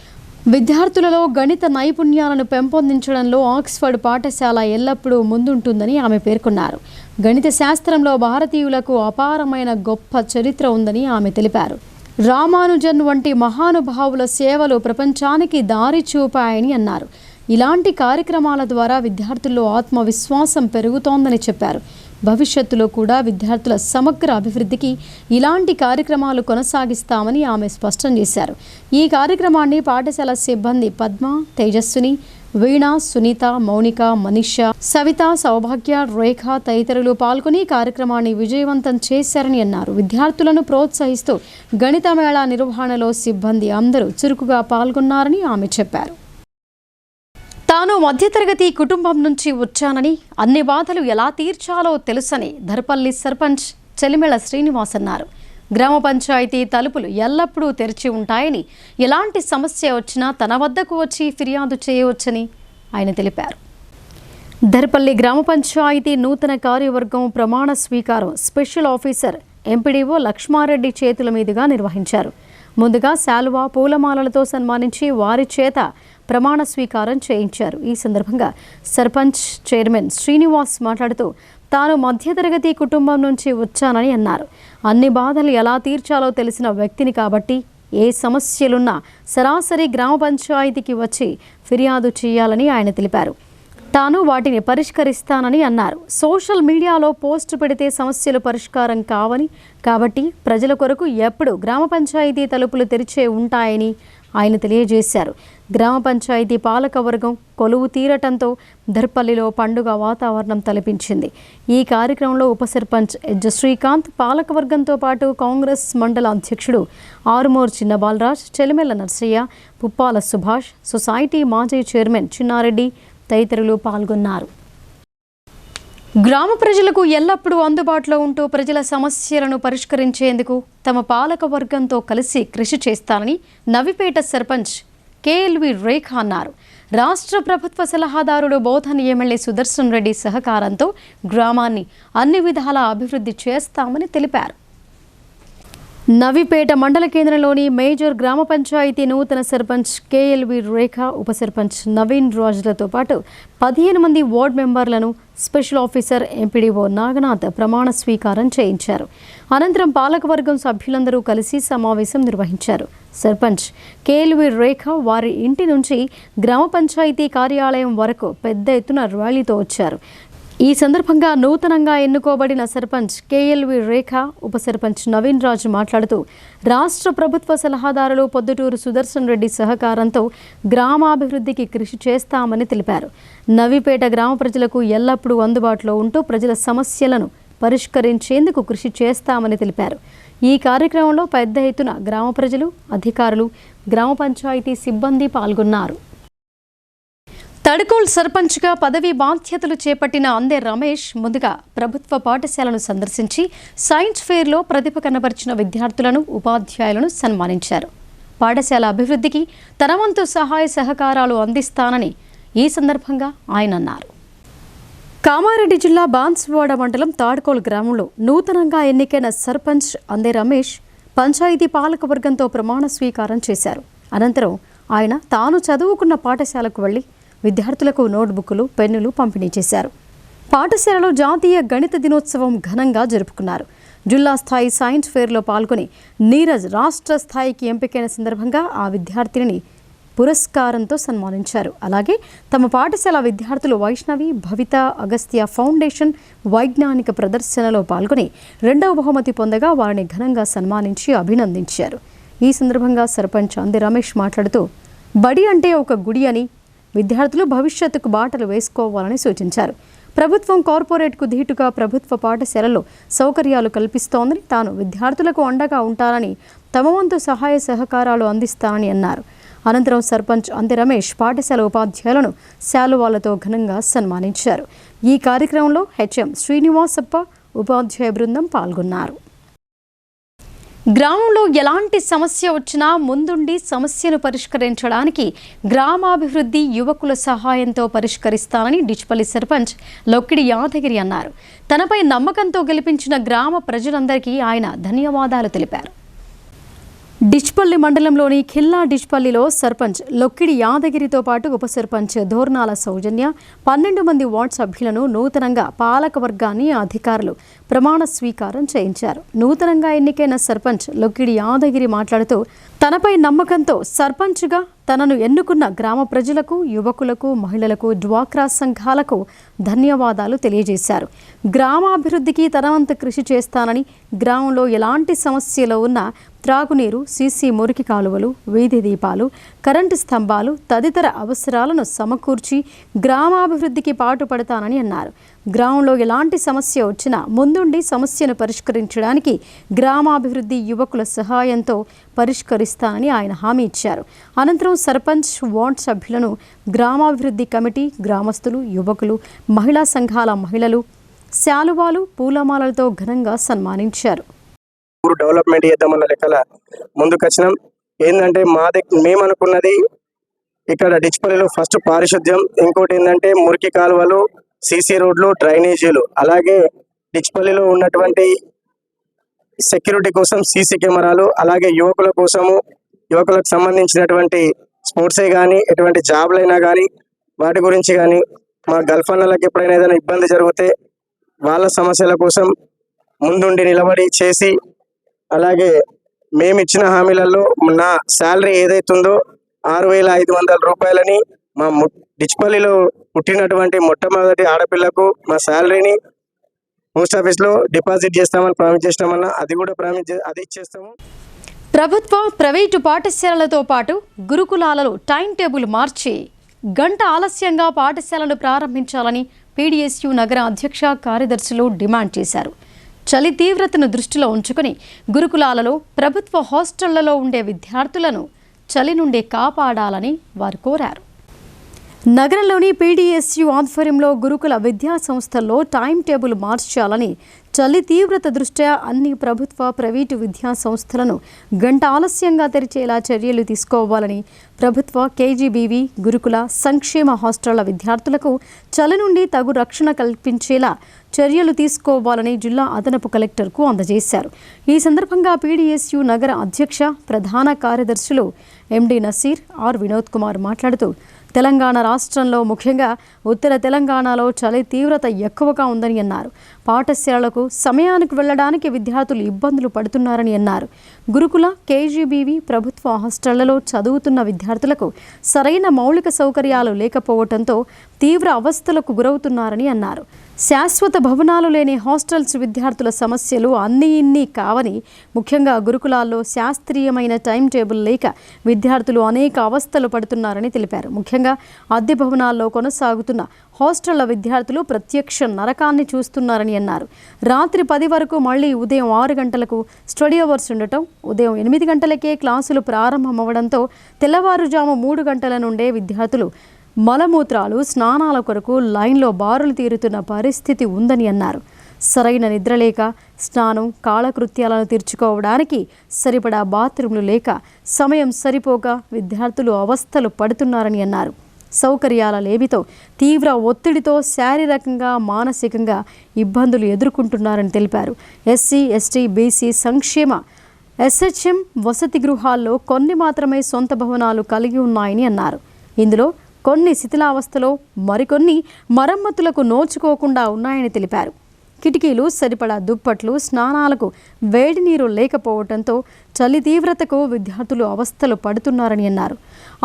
విద్యార్థులలో గణిత నైపుణ్యాలను పెంపొందించడంలో ఆక్స్ఫర్డ్ పాఠశాల ఎల్లప్పుడూ ముందుంటుందని ఆమె పేర్కొన్నారు. గణిత శాస్త్రంలో భారతీయులకు అపారమైన గొప్ప చరిత్ర ఉందని ఆమె తెలిపారు. రామానుజన్ వంటి మహానుభావుల సేవలు ప్రపంచానికి దారి చూపాయని అన్నారు. ఇలాంటి కార్యక్రమాల ద్వారా విద్యార్థుల్లో ఆత్మవిశ్వాసం పెరుగుతోందని చెప్పారు. భవిష్యత్తులో కూడా విద్యార్థుల సమగ్ర అభివృద్ధికి ఇలాంటి కార్యక్రమాలు కొనసాగిస్తామని ఆమె స్పష్టం చేశారు. ఈ కార్యక్రమాన్ని పాఠశాల సిబ్బంది పద్మ, తేజస్విని, వీణ, సునీత, మౌనిక, మనీష, సవిత, సౌభాగ్య, రేఖ తదితరులు పాల్గొని కార్యక్రమాన్ని విజయవంతం చేశారని అన్నారు. విద్యార్థులను ప్రోత్సహిస్తూ గణిత మేళా నిర్వహణలో సిబ్బంది అందరూ చురుకుగా పాల్గొన్నారని ఆమె చెప్పారు. తాను మధ్యతరగతి కుటుంబం నుంచి వచ్చానని, అన్ని బాధలు ఎలా తీర్చాలో తెలుసని ధర్పల్లి సర్పంచ్ చెలిమెళ శ్రీనివాస్ అన్నారు. గ్రామ పంచాయతీ తలుపులు ఎల్లప్పుడూ తెరిచి ఉంటాయని, ఎలాంటి సమస్య వచ్చినా తన వద్దకు వచ్చి ఫిర్యాదు చేయవచ్చని ఆయన తెలిపారు. ధర్పల్లి గ్రామ పంచాయతీ నూతన కార్యవర్గం ప్రమాణ స్వీకారం స్పెషల్ ఆఫీసర్ ఎంపీడీఓ లక్ష్మారెడ్డి చేతుల మీదుగా నిర్వహించారు. ముందుగా శాలువా, పూలమాలలతో సన్మానించి వారి చేత ప్రమాణ స్వీకారం చేయించారు. ఈ సందర్భంగా సర్పంచ్ చైర్మన్ శ్రీనివాస్ మాట్లాడుతూ, తాను మధ్యతరగతి కుటుంబం నుంచి వచ్చానని అన్నారు. అన్ని బాధలు ఎలా తీర్చాలో తెలిసిన వ్యక్తిని కాబట్టి ఏ సమస్యలున్నా సరాసరి గ్రామ పంచాయతీకి వచ్చి ఫిర్యాదు చేయాలని ఆయన తెలిపారు. తాను వాటిని పరిష్కరిస్తానని అన్నారు. సోషల్ మీడియాలో పోస్టు పెడితే సమస్యలు పరిష్కారం కావని, కాబట్టి ప్రజల కొరకు ఎప్పుడు గ్రామ పంచాయతీ తలుపులు తెరిచే ఉంటాయని ఆయన తెలియజేశారు. గ్రామ పంచాయతీ పాలకవర్గం కొలువు తీరటంతో ధర్పల్లిలో పండుగ వాతావరణం తలపించింది. ఈ కార్యక్రమంలో ఉప సర్పంచ్ ఎజ్జ శ్రీకాంత్, పాలకవర్గంతో పాటు కాంగ్రెస్ మండల అధ్యక్షుడు ఆరుమూరు చిన్న బాలరాజ్, చెలిమెల్ల నర్సయ్య, పుప్పాల సుభాష్, సొసైటీ మాజీ చైర్మన్ చిన్నారెడ్డి తదితరులు పాల్గొన్నారు. గ్రామ ప్రజలకు ఎల్లప్పుడూ అందుబాటులో ఉంటూ ప్రజల సమస్యలను పరిష్కరించేందుకు తమ పాలక వర్గంతో కలిసి కృషి చేస్తానని నవిపేట సర్పంచ్ కేఎల్వి రేఖ అన్నారు. రాష్ట్ర ప్రభుత్వ సలహాదారుడు బోధన్ ఎమ్మెల్యే సుదర్శన్ రెడ్డి సహకారంతో గ్రామాన్ని అన్ని విధాలా అభివృద్ధి చేస్తామని తెలిపారు. నవిపేట మండల కేంద్రంలోని మేజర్ గ్రామ పంచాయతీ నూతన సర్పంచ్ కేఎల్వి రేఖ, ఉప సర్పంచ్ నవీన్ రాజులతో పాటు 15 మంది వార్డు మెంబర్లను స్పెషల్ ఆఫీసర్ ఎంపీడీఓ నాగనాథ్ ప్రమాణ స్వీకారం చేయించారు. అనంతరం పాలకవర్గం సభ్యులందరూ కలిసి సమావేశం నిర్వహించారు. సర్పంచ్ కేఎల్వి రేఖ వారి ఇంటి నుంచి గ్రామ పంచాయతీ కార్యాలయం వరకు పెద్ద ఎత్తున ర్యాలీతో వచ్చారు. ఈ సందర్భంగా నూతనంగా ఎన్నుకోబడిన సర్పంచ్ కేఎల్వి రేఖ, ఉప సర్పంచ్ నవీన్ రాజు మాట్లాడుతూ రాష్ట్ర ప్రభుత్వ సలహాదారులు పొద్దుటూరు సుదర్శన్ రెడ్డి సహకారంతో గ్రామాభివృద్ధికి కృషి చేస్తామని తెలిపారు. నవిపేట గ్రామ ప్రజలకు ఎల్లప్పుడూ అందుబాటులో ఉంటూ ప్రజల సమస్యలను పరిష్కరించేందుకు కృషి చేస్తామని తెలిపారు. ఈ కార్యక్రమంలో పెద్ద ఎత్తున గ్రామ ప్రజలు, అధికారులు, గ్రామ పంచాయతీ సిబ్బంది పాల్గొన్నారు. తడకోల్ సర్పంచ్గా పదవీ బాధ్యతలు చేపట్టిన అందే రమేష్ ముందుగా ప్రభుత్వ పాఠశాలను సందర్శించి సైన్స్ ఫెయిర్లో ప్రతిభ కనబరిచిన విద్యార్థులను, ఉపాధ్యాయులను సన్మానించారు. పాఠశాల అభివృద్ధికి తన వంతు సహాయ సహకారాలు అందిస్తానని ఈ సందర్భంగా ఆయన అన్నారు. కామారెడ్డి జిల్లా బాన్స్వాడ మండలం తాడ్కోల్ గ్రామంలో నూతనంగా ఎన్నికైన సర్పంచ్ అందే రమేష్ పంచాయతీ పాలకవర్గంతో ప్రమాణ స్వీకారం చేశారు. అనంతరం ఆయన తాను చదువుకున్న పాఠశాలకు వెళ్లి విద్యార్థులకు నోట్బుక్లు, పెన్నులు పంపిణీ చేశారు. పాఠశాలలో జాతీయ గణిత దినోత్సవం ఘనంగా జరుపుకున్నారు. జిల్లా స్థాయి సైన్స్ ఫెయిర్లో పాల్గొని నీరజ్ రాష్ట్ర స్థాయికి ఎంపికైన సందర్భంగా ఆ విద్యార్థిని పురస్కారంతో సన్మానించారు. అలాగే తమ పాఠశాల విద్యార్థులు వైష్ణవి, భవిత, అగస్త్య ఫౌండేషన్ వైజ్ఞానిక ప్రదర్శనలో పాల్గొని 2వ బహుమతి పొందగా వారిని ఘనంగా సన్మానించి అభినందించారు. ఈ సందర్భంగా సర్పంచ్ అంది రమేష్ మాట్లాడుతూ బడి అంటే ఒక గుడి అని, విద్యార్థులు భవిష్యత్తుకు బాటలు వేసుకోవాలని సూచించారు. ప్రభుత్వం కార్పొరేట్కు ధీటుగా ప్రభుత్వ పాఠశాలలో సౌకర్యాలు కల్పిస్తోందని, తాను విద్యార్థులకు అండగా ఉంటానని, తమ వంతు సహాయ సహకారాలు అందిస్తానని అన్నారు. అనంతరం సర్పంచ్ అంది రమేష్ పాఠశాల ఉపాధ్యాయులను శాలువాలతో ఘనంగా సన్మానించారు. ఈ కార్యక్రమంలో హెచ్ఎం శ్రీనివాసప్ప, ఉపాధ్యాయ బృందం పాల్గొన్నారు. గ్రామంలో ఎలాంటి సమస్య వచ్చినా ముందుండి సమస్యను పరిష్కరించడానికి గ్రామాభివృద్ధి యువకుల సహాయంతో పరిష్కరిస్తానని డిచ్పల్లి సర్పంచ్ లొక్కిడి యాదగిరి అన్నారు. తనపై నమ్మకంతో గెలిపించిన గ్రామ ప్రజలందరికీ ఆయన ధన్యవాదాలు తెలిపారు. డిచ్పల్లి మండలంలోని ఖిల్లా డిచ్పల్లిలో సర్పంచ్ లొక్కిడి యాదగిరితో పాటు ఉప సర్పంచ్ ధోర్నాల సౌజన్య 12 మంది వార్డు సభ్యులను నూతనంగా పాలకవర్గాన్ని అధికారులు ప్రమాణ స్వీకారం చేయించారు. నూతనంగా ఎన్నికైన సర్పంచ్ లొక్కిడి యాదగిరి మాట్లాడుతూ తనపై నమ్మకంతో సర్పంచ్గా తనను ఎన్నుకున్న గ్రామ ప్రజలకు, యువకులకు, మహిళలకు, డ్వాక్రా సంఘాలకు ధన్యవాదాలు తెలియజేశారు. గ్రామాభివృద్ధికి తన వంతు కృషి చేస్తానని, గ్రామంలో ఎలాంటి సమస్యలు ఉన్నా త్రాగునీరు, సీసీ మురికి కాలువలు, వీధి దీపాలు, కరెంటు స్తంభాలు తదితర అవసరాలను సమకూర్చి గ్రామాభివృద్ధికి పాటుపడతానని అన్నారు. గ్రామంలో ఎలాంటి సమస్య వచ్చినా ముందుండి సమస్యను పరిష్కరించడానికి గ్రామాభివృద్ధి యువకుల సహాయంతో పరిష్కరిస్తానని ఆయన హామీ ఇచ్చారు. అనంతరం సర్పంచ్, వార్డు సభ్యులను గ్రామాభివృద్ధి కమిటీ, గ్రామస్తులు, యువకులు, మహిళా సంఘాల మహిళలు శాలువాలు, పూలమాలలతో ఘనంగా సన్మానించారు. డెవలప్మెంట్ చేద్దామన్న లెక్కల ముందుకొచ్చినాం. ఏంటంటే మేము అనుకున్నది ఇక్కడ డిచ్పల్లిలో ఫస్ట్ పారిశుద్ధ్యం, ఇంకోటి ఏంటంటే మురికి కాలువలు, సీసీ రోడ్లు, డ్రైనేజీలు, అలాగే డిచ్పల్లిలో ఉన్నటువంటి సెక్యూరిటీ కోసం సీసీ కెమెరాలు, అలాగే యువకుల కోసము యువకులకు సంబంధించినటువంటి స్పోర్ట్సే కానీ ఎటువంటి జాబ్లైనా కానీ వాటి గురించి కానీ మా గల్ఫ్ అన్నలకు ఎప్పుడైనా ఏదైనా ఇబ్బంది జరిగితే వాళ్ళ సమస్యల కోసం ముందుండి నిలబడి చేసి, అలాగే మేము ఇచ్చిన హామీలలో నా శాలరీ ఏదైతుందో 6,500 రూపాయలని మా డిచ్పల్లిలో పుట్టినటువంటి మొట్టమొదటి ఆడపిల్లకు మా శాలరీని పోస్ట్ ఆఫీస్లో డిపాజిట్ చేస్తామని ప్రామిస్ చేస్తామన్నా అది ఇచ్చేస్తాము. ప్రభుత్వ, ప్రైవేటు పాఠశాలలతో పాటు గురుకులాలలో టైం టేబుల్ మార్చి గంట ఆలస్యంగా పాఠశాలను ప్రారంభించాలని పీడీఎస్యూ నగర అధ్యక్ష కార్యదర్శులు డిమాండ్ చేశారు. చలి తీవ్రతను దృష్టిలో ఉంచుకుని గురుకులాలలో, ప్రభుత్వ హాస్టళ్లలో ఉండే విద్యార్థులను చలి నుండి కాపాడాలని వారు కోరారు. నగరంలోని పీడీఎస్యూ ఆధ్వర్యంలో గురుకుల విద్యా సంస్థల్లో టైం టేబుల్ మార్చాలని చలి తీవ్రత దృష్ట్యా అన్ని ప్రభుత్వ ప్రైవేటు విద్యా సంస్థలను గంట ఆలస్యంగా తెరిచేలా చర్యలు తీసుకోవాలని ప్రభుత్వ కేజీబీవీ గురుకుల సంక్షేమ హాస్టళ్ల విద్యార్థులకు చలి నుండి తగు రక్షణ కల్పించేలా చర్యలు తీసుకోవాలని జిల్లా అదనపు కలెక్టర్కు అందజేశారు. ఈ సందర్భంగా పీడీఎస్యు నగర అధ్యక్ష ప్రధాన కార్యదర్శులు ఎండి నసీర్, ఆర్ వినోద్ కుమార్ మాట్లాడుతూ తెలంగాణ రాష్ట్రంలో ముఖ్యంగా ఉత్తర తెలంగాణలో చలి తీవ్రత ఎక్కువగా ఉందని అన్నారు. పాఠశాలలకు సమయానికి వెళ్లడానికి విద్యార్థులు ఇబ్బందులు పడుతున్నారని అన్నారు. గురుకుల కేజీబీవీ ప్రభుత్వ హాస్టళ్లలో చదువుతున్న విద్యార్థులకు సరైన మౌలిక సౌకర్యాలు లేకపోవడంతో తీవ్ర అవస్థలకు గురవుతున్నారని అన్నారు. శాశ్వత భవనాలు లేని హాస్టల్స్ విద్యార్థుల సమస్యలు ఇన్ని కావని, ముఖ్యంగా గురుకులాల్లో శాస్త్రీయమైన టైం టేబుల్ లేక విద్యార్థులు అనేక అవస్థలు పడుతున్నారని తెలిపారు. ముఖ్యంగా అద్దె భవనాల్లో కొనసాగుతున్న హాస్టళ్ల విద్యార్థులు ప్రత్యక్ష నరకాన్ని చూస్తున్నారని అన్నారు. రాత్రి 10 వరకు మళ్లీ ఉదయం 6 గంటలకు స్టడీ అవర్స్ ఉండటం, ఉదయం 8 గంటలకే క్లాసులు ప్రారంభమవడంతో తెల్లవారుజాము 3 గంటల నుండే విద్యార్థులు మలమూత్రాలు, స్నానాల కొరకు లైన్లో బారులు తీరుతున్న పరిస్థితి ఉందని అన్నారు. సరైన నిద్రలేక, స్నానం, కాలకృత్యాలను తీర్చుకోవడానికి సరిపడా బాత్రూంలు లేక, సమయం సరిపోక విద్యార్థులు అవస్థలు పడుతున్నారని అన్నారు. సౌకర్యాల లేమితో తీవ్ర ఒత్తిడితో శారీరకంగా, మానసికంగా ఇబ్బందులు ఎదుర్కొంటున్నారని తెలిపారు. ఎస్సీ, ఎస్టీ, బీసీ సంక్షేమ ఎస్హెచ్ఎం వసతి గృహాల్లో కొన్ని మాత్రమే సొంత భవనాలు కలిగి ఉన్నాయని అన్నారు. ఇందులో కొన్ని శిథిలావస్థలో, మరికొన్ని మరమ్మతులకు నోచుకోకుండా ఉన్నాయని తెలిపారు. కిటికీలు, సరిపడా దుప్పట్లు, స్నానాలకు వేడి నీరు లేకపోవడంతో చలి తీవ్రతకు విద్యార్థులు అవస్థలు పడుతున్నారని అన్నారు.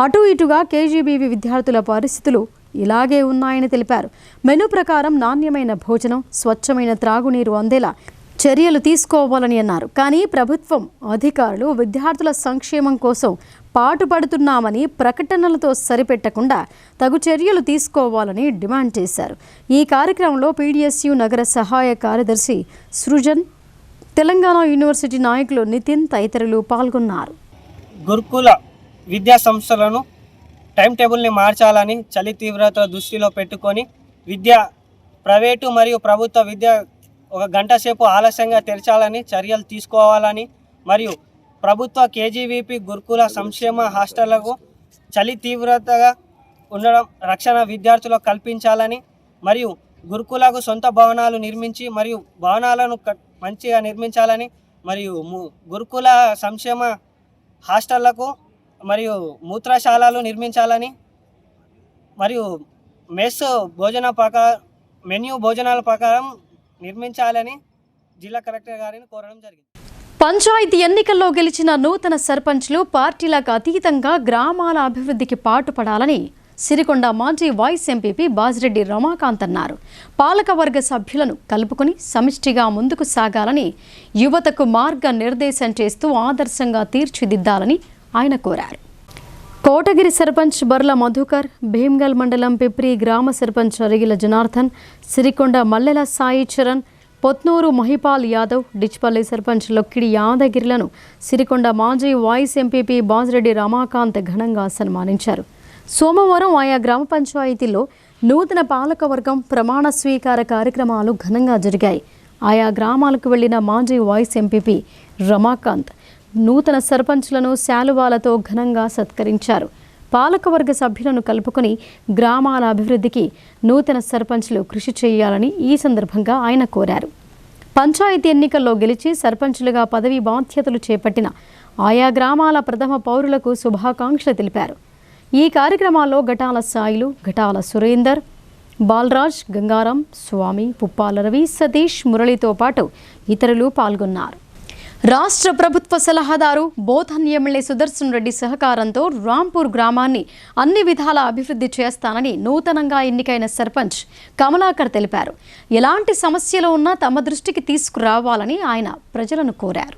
అటు ఇటుగా కేజీబీవీ విద్యార్థుల పరిస్థితులు ఇలాగే ఉన్నాయని తెలిపారు. మెనూ ప్రకారం నాణ్యమైన భోజనం, స్వచ్ఛమైన త్రాగునీరు అందేలా చర్యలు తీసుకోవాలని అన్నారు. కానీ ప్రభుత్వం అధికారులు విద్యార్థుల సంక్షేమం కోసం పాటుపడుతున్నామని ప్రకటనలతో సరిపెట్టకుండా తగు చర్యలు తీసుకోవాలని డిమాండ్ చేశారు. ఈ కార్యక్రమంలో పీడీఎస్యు నగర సహాయ కార్యదర్శి సృజన్, తెలంగాణ యూనివర్సిటీ నాయకులు నితిన్ తదితరులు పాల్గొన్నారు. గురుకుల విద్యా సంస్థలను టైం టేబుల్ని మార్చాలని, చలి తీవ్రత దృష్టిలో పెట్టుకొని ప్రైవేటు మరియు ప్రభుత్వ విద్య 1 గంట సేపు ఆలస్యంగా తెరచాలని చర్యలు తీసుకోవాలని, మరియు ప్రభుత్వ కేజీవీపీ గురుకుల సంక్షేమ హాస్టళ్లకు చలి తీవ్రతగా ఉండడం రక్షణ విద్యార్థులకు కల్పించాలని, మరియు గురుకులకు సొంత భవనాలు నిర్మించి మరియు భవనాలను మంచిగా నిర్మించాలని, మరియు గురుకుల సంక్షేమ హాస్టళ్లకు మరియు మూత్రశాలలు నిర్మించాలని, మరియు మెన్యూ భోజనాల ప్రకారం నిర్మించాలని జిల్లా కలెక్టర్ గారిని కోరడం జరిగింది. పంచాయతీ ఎన్నికల్లో గెలిచిన నూతన సర్పంచ్లు పార్టీలకు అతీతంగా గ్రామాల అభివృద్ధికి పాటుపడాలని సిరికొండ మాజీ వైస్ ఎంపీపీ బాజిరెడ్డి రమాకాంత్ అన్నారు. పాలకవర్గ సభ్యులను కలుపుకొని సమిష్టిగా ముందుకు సాగాలని, యువతకు మార్గనిర్దేశం చేస్తూ ఆదర్శంగా తీర్చిదిద్దాలని ఆయన కోరారు. కోటగిరి సర్పంచ్ బర్ల మధుకర్, భీమ్గల్ మండలం పిప్రి గ్రామ సర్పంచ్ అరిగిల జనార్దన్, సిరికొండ మల్లెల సాయి చరణ్, పొత్నూరు మహిపాల్ యాదవ్, డిచ్పల్లి సర్పంచ్ లొక్కిడి యాదగిరిలను సిరికొండ మాజీ వైస్ ఎంపీపీ బాజిరెడ్డి రమాకాంత్ ఘనంగా సన్మానించారు. సోమవారం ఆయా గ్రామ పంచాయతీల్లో నూతన పాలకవర్గం ప్రమాణ స్వీకార కార్యక్రమాలు ఘనంగా జరిగాయి. ఆయా గ్రామాలకు వెళ్లిన మాజీ వైస్ ఎంపీపీ రమాకాంత్ నూతన సర్పంచ్లను శాలువాలతో ఘనంగా సత్కరించారు. పాలకవర్గ సభ్యులను కలుపుకొని గ్రామాల అభివృద్ధికి నూతన సర్పంచ్లు కృషి చేయాలని ఈ సందర్భంగా ఆయన కోరారు. పంచాయతీ ఎన్నికల్లో గెలిచి సర్పంచ్లుగా పదవి బాధ్యతలు చేపట్టిన ఆయా గ్రామాల ప్రథమ పౌరులకు శుభాకాంక్షలు తెలిపారు. ఈ కార్యక్రమాల్లో ఘటాల సాయిలు, ఘటాల సురేందర్, బాలరాజ్, గంగారాం, స్వామి, పుప్పాల రవి, సతీష్, మురళితో పాటు ఇతరులు పాల్గొన్నారు. రాష్ట్ర ప్రభుత్వ సలహాదారు బోధన్ ఎమ్మెల్యే సుదర్శన్ రెడ్డి సహకారంతో రాంపూర్ గ్రామాన్ని అన్ని విధాల అభివృద్ధి చేస్తానని నూతనంగా ఎన్నికైన సర్పంచ్ కమలాకర్ తెలిపారు. ఎలాంటి సమస్యలు ఉన్నా తమ దృష్టికి తీసుకురావాలని ఆయన ప్రజలను కోరారు.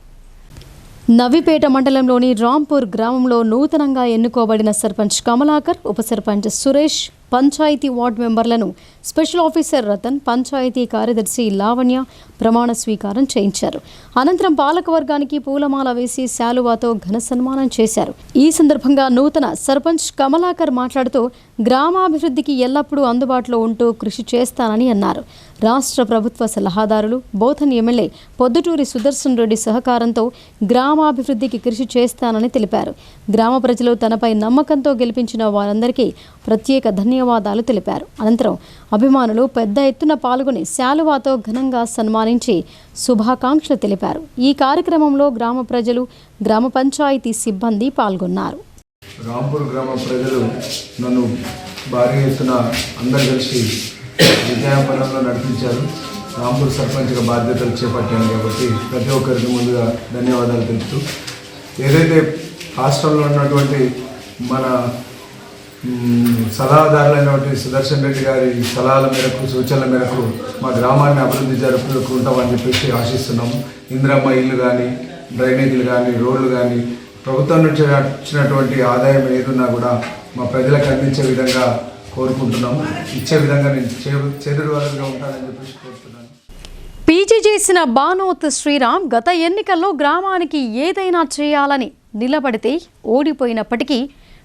నవిపేట మండలంలోని రాంపూర్ గ్రామంలో నూతనంగా ఎన్నుకోబడిన సర్పంచ్ కమలాకర్, ఉప సర్పంచ్ సురేష్, పంచాయతీ వార్డు మెంబర్లను స్పెషల్ ఆఫీసర్ రతన్, పంచాయతీ కార్యదర్శి లావణ్య ప్రమాణ స్వీకారం చేయించారు. అనంతరం పాలకవర్గానికి పూలమాల వేసి శాలువాతో ఘన సన్మానం చేశారు. ఈ సందర్భంగా నూతన సర్పంచ్ కమలాకర్ మాట్లాడుతూ గ్రామాభివృద్ధికి ఎల్లప్పుడూ అందుబాటులో ఉంటూ కృషి చేస్తానని అన్నారు. రాష్ట్ర ప్రభుత్వ సలహాదారులు బోధన్ ఎమ్మెల్యే పొద్దుటూరి సుదర్శన్ రెడ్డి సహకారంతో గ్రామాభివృద్ధికి కృషి చేస్తానని తెలిపారు. గ్రామ ప్రజలు తనపై నమ్మకంతో గెలిపించిన వారందరికీ ప్రత్యేక ధన్యవాదాలు తెలిపారు. అనంతరం అభిమానులు పెద్ద ఎత్తున పాల్గొని శాలువాతో ఘనంగా సన్మానించి శుభాకాంక్షలు తెలిపారు. ఈ కార్యక్రమంలో గ్రామ ప్రజలు, గ్రామ పంచాయతీ సిబ్బంది పాల్గొన్నారు. రాంపూర్ గ్రామ ప్రజలు నన్ను భారీ ఎత్తున అందరు కలిసి విజయపరంలో నడిపించారు. రాంపూర్ సర్పంచ్గా బాధ్యతలు చేపట్టాను కాబట్టి ప్రతి ఒక్కరికి ముందుగా ధన్యవాదాలు తెలుపుతూ, ఏదైతే రాష్ట్రంలో ఉన్నటువంటి మన సలహాదారులైనటువంటి సుదర్శన్ రెడ్డి గారి సలహాల మేరకు, సూచనల మేరకు మా గ్రామాన్ని అభివృద్ధి జరుపుకుంటామని చెప్పేసి ఆశిస్తున్నాము. ఇందిరమ్మ ఇల్లు కానీ, డ్రైనేజీలు కానీ, రోడ్లు కానీ, ప్రభుత్వం నుంచి వచ్చినటువంటి ఆదాయం ఏదున్నా కూడా మా ప్రజలకు అందించే విధంగా కోరుకుంటున్నాము. ఇచ్చే విధంగా నేను చేదువారుగా ఉంటానని చెప్పేసి కోరుతున్నాను. పీజీ చేసిన బానోత్ శ్రీరామ్ గత ఎన్నికల్లో గ్రామానికి ఏదైనా చేయాలని నిలబడితే ఓడిపోయినప్పటికీ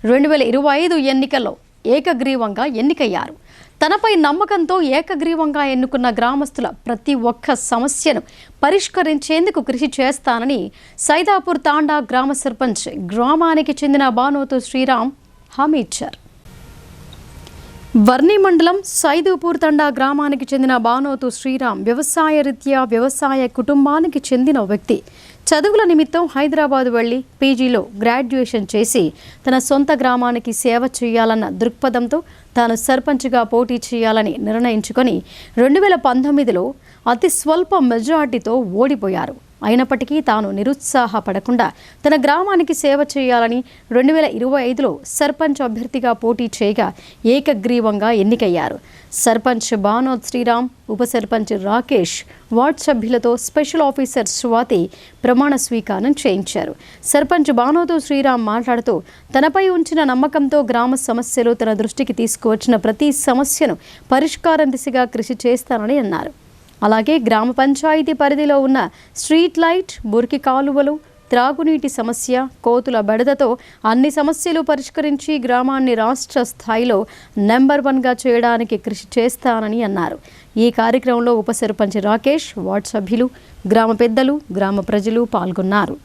2025 ఎన్నికల్లో ఏకగ్రీవంగా ఎన్నికయ్యారు. తనపై నమ్మకంతో ఏకగ్రీవంగా ఎన్నుకున్న గ్రామస్తుల ప్రతి ఒక్క సమస్యను పరిష్కరించేందుకు కృషి చేస్తానని సైదాపూర్ తాండా గ్రామ సర్పంచ్ గ్రామానికి చెందిన బానోతు శ్రీరామ్ హామీ ఇచ్చారు. వర్ణి మండలం సైదాపూర్ తండా గ్రామానికి చెందిన బానోతు శ్రీరామ్ వ్యవసాయ రీత్యా వ్యవసాయ కుటుంబానికి చెందిన వ్యక్తి. చదువుల నిమిత్తం హైదరాబాద్ వెళ్లి పీజీలో గ్రాడ్యుయేషన్ చేసి తన సొంత గ్రామానికి సేవ చేయాలన్న దృక్పథంతో తాను సర్పంచ్గా పోటీ చేయాలని నిర్ణయించుకొని 2019లో అతి స్వల్ప మెజార్టీతో ఓడిపోయారు. అయినప్పటికీ తాను నిరుత్సాహపడకుండా తన గ్రామానికి సేవ చేయాలని 2025లో సర్పంచ్ అభ్యర్థిగా పోటీ చేయగా ఏకగ్రీవంగా ఎన్నికయ్యారు. సర్పంచ్ బానోత్ శ్రీరామ్, ఉప సర్పంచ్ రాకేష్, వార్డు సభ్యులతో స్పెషల్ ఆఫీసర్ స్వాతి ప్రమాణ స్వీకారం చేయించారు. సర్పంచ్ బానోతు శ్రీరామ్ మాట్లాడుతూ తనపై ఉంచిన నమ్మకంతో గ్రామ సమస్యలు తన దృష్టికి తీసుకువచ్చిన ప్రతి సమస్యను పరిష్కారం దిశగా కృషి చేస్తానని అన్నారు. అలాగే గ్రామ పంచాయతీ పరిధిలో ఉన్న స్ట్రీట్ లైట్, మురికి కాలువలు, త్రాగునీటి సమస్య, కోతుల బెడదతో అన్ని సమస్యలు పరిష్కరించి గ్రామాన్ని రాష్ట్ర స్థాయిలో నెంబర్ 1గా చేయడానికి కృషి చేస్తానని అన్నారు. ఈ కార్యక్రమంలో ఉప సర్పంచ్ రాకేష్, వార్డు సభ్యులు, గ్రామ పెద్దలు, గ్రామ ప్రజలు పాల్గొన్నారు.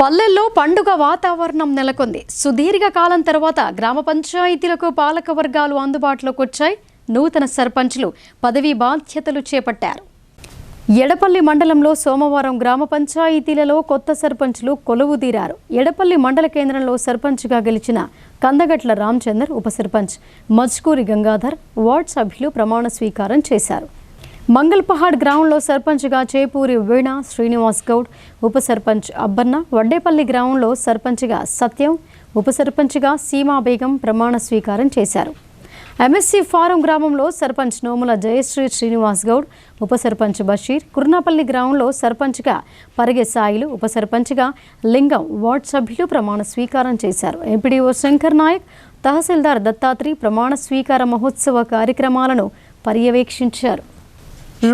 పల్లెల్లో పండుగ వాతావరణం నెలకొంది. సుదీర్ఘ కాలం తర్వాత గ్రామ పంచాయతీలకు పాలక వర్గాలు అందుబాటులోకి వచ్చాయి. నూతన సర్పంచ్లు పదవీ బాధ్యతలు చేపట్టారు. ఎడపల్లి మండలంలో సోమవారం గ్రామ పంచాయతీలలో కొత్త సర్పంచ్లు కొలువుదీరారు. ఎడపల్లి మండల కేంద్రంలో సర్పంచ్గా గెలిచిన కందగట్ల రామచందర్, ఉప సర్పంచ్ మజ్కూరి గంగాధర్, వార్డు సభ్యులు ప్రమాణ స్వీకారం చేశారు. మంగల్పహాడ్ గ్రామంలో సర్పంచ్గా చేపూరి వీణ శ్రీనివాస్ గౌడ్, ఉప సర్పంచ్ అబ్బన్న, వడ్డేపల్లి గ్రామంలో సర్పంచ్గా సత్యం, ఉప సర్పంచ్గా సీమా బేగం ప్రమాణ స్వీకారం చేశారు. ఎంఎస్సి ఫారం గ్రామంలో సర్పంచ్ నోముల జయశ్రీ శ్రీనివాస్ గౌడ్, ఉప సర్పంచ్ బషీర్, కుర్నాపల్లి గ్రామంలో సర్పంచ్గా పరిగె సాయిలు, ఉప సర్పంచ్గా లింగం, వార్డు సభ్యులు ప్రమాణ స్వీకారం చేశారు. ఎంపీడీఓ శంకర్ నాయక్, తహసీల్దార్ దత్తాత్రి ప్రమాణ స్వీకార మహోత్సవ కార్యక్రమాలను పర్యవేక్షించారు.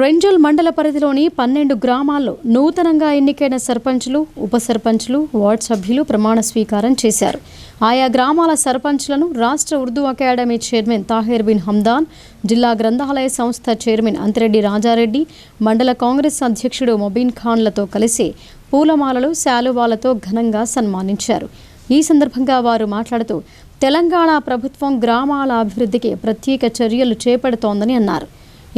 రెంజల్ మండల పరిధిలోని 12 గ్రామాల్లో నూతనంగా ఎన్నికైన సర్పంచ్లు, ఉప సర్పంచ్లు, వార్డు సభ్యులు ప్రమాణ స్వీకారం చేశారు. ఆయా గ్రామాల సర్పంచ్లను రాష్ట్ర ఉర్దూ అకాడమీ చైర్మన్ తాహిర్ బిన్ హమ్దాన్, జిల్లా గ్రంథాలయ సంస్థ చైర్మన్ అంతిరెడ్డి రాజారెడ్డి, మండల కాంగ్రెస్ అధ్యక్షుడు మొబీన్ ఖాన్లతో కలిసి పూలమాలలు, శాలువాలతో ఘనంగా సన్మానించారు. ఈ సందర్భంగా వారు మాట్లాడుతూ తెలంగాణ ప్రభుత్వం గ్రామాల అభివృద్ధికి ప్రత్యేక చర్యలు చేపడుతోందని అన్నారు.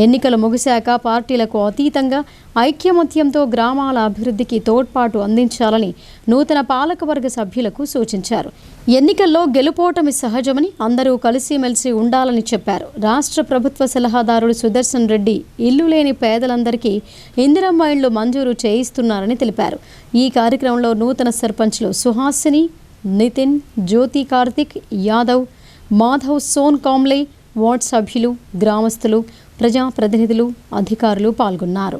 ఎన్నికలు ముగిశాక పార్టీలకు అతీతంగా ఐక్యమత్యంతో గ్రామాల అభివృద్ధికి తోడ్పాటు అందించాలని నూతన పాలకవర్గ సభ్యులకు సూచించారు. ఎన్నికల్లో గెలుపోటమి సహజమని అందరూ కలిసిమెలిసి ఉండాలని చెప్పారు. రాష్ట్ర ప్రభుత్వ సలహాదారుడు సుదర్శన్ రెడ్డి ఇల్లు లేని పేదలందరికీ ఇందిరమ్మ ఇళ్లు మంజూరు చేయిస్తున్నారని తెలిపారు. ఈ కార్యక్రమంలో నూతన సర్పంచ్లు సుహాసిని, నితిన్, జ్యోతి కార్తిక్, యాదవ్, మాధవ్, సోన్ కాంబ్లే, వార్డు సభ్యులు, గ్రామస్తులు, ప్రజాప్రతినిధులు, అధికారులు పాల్గొన్నారు.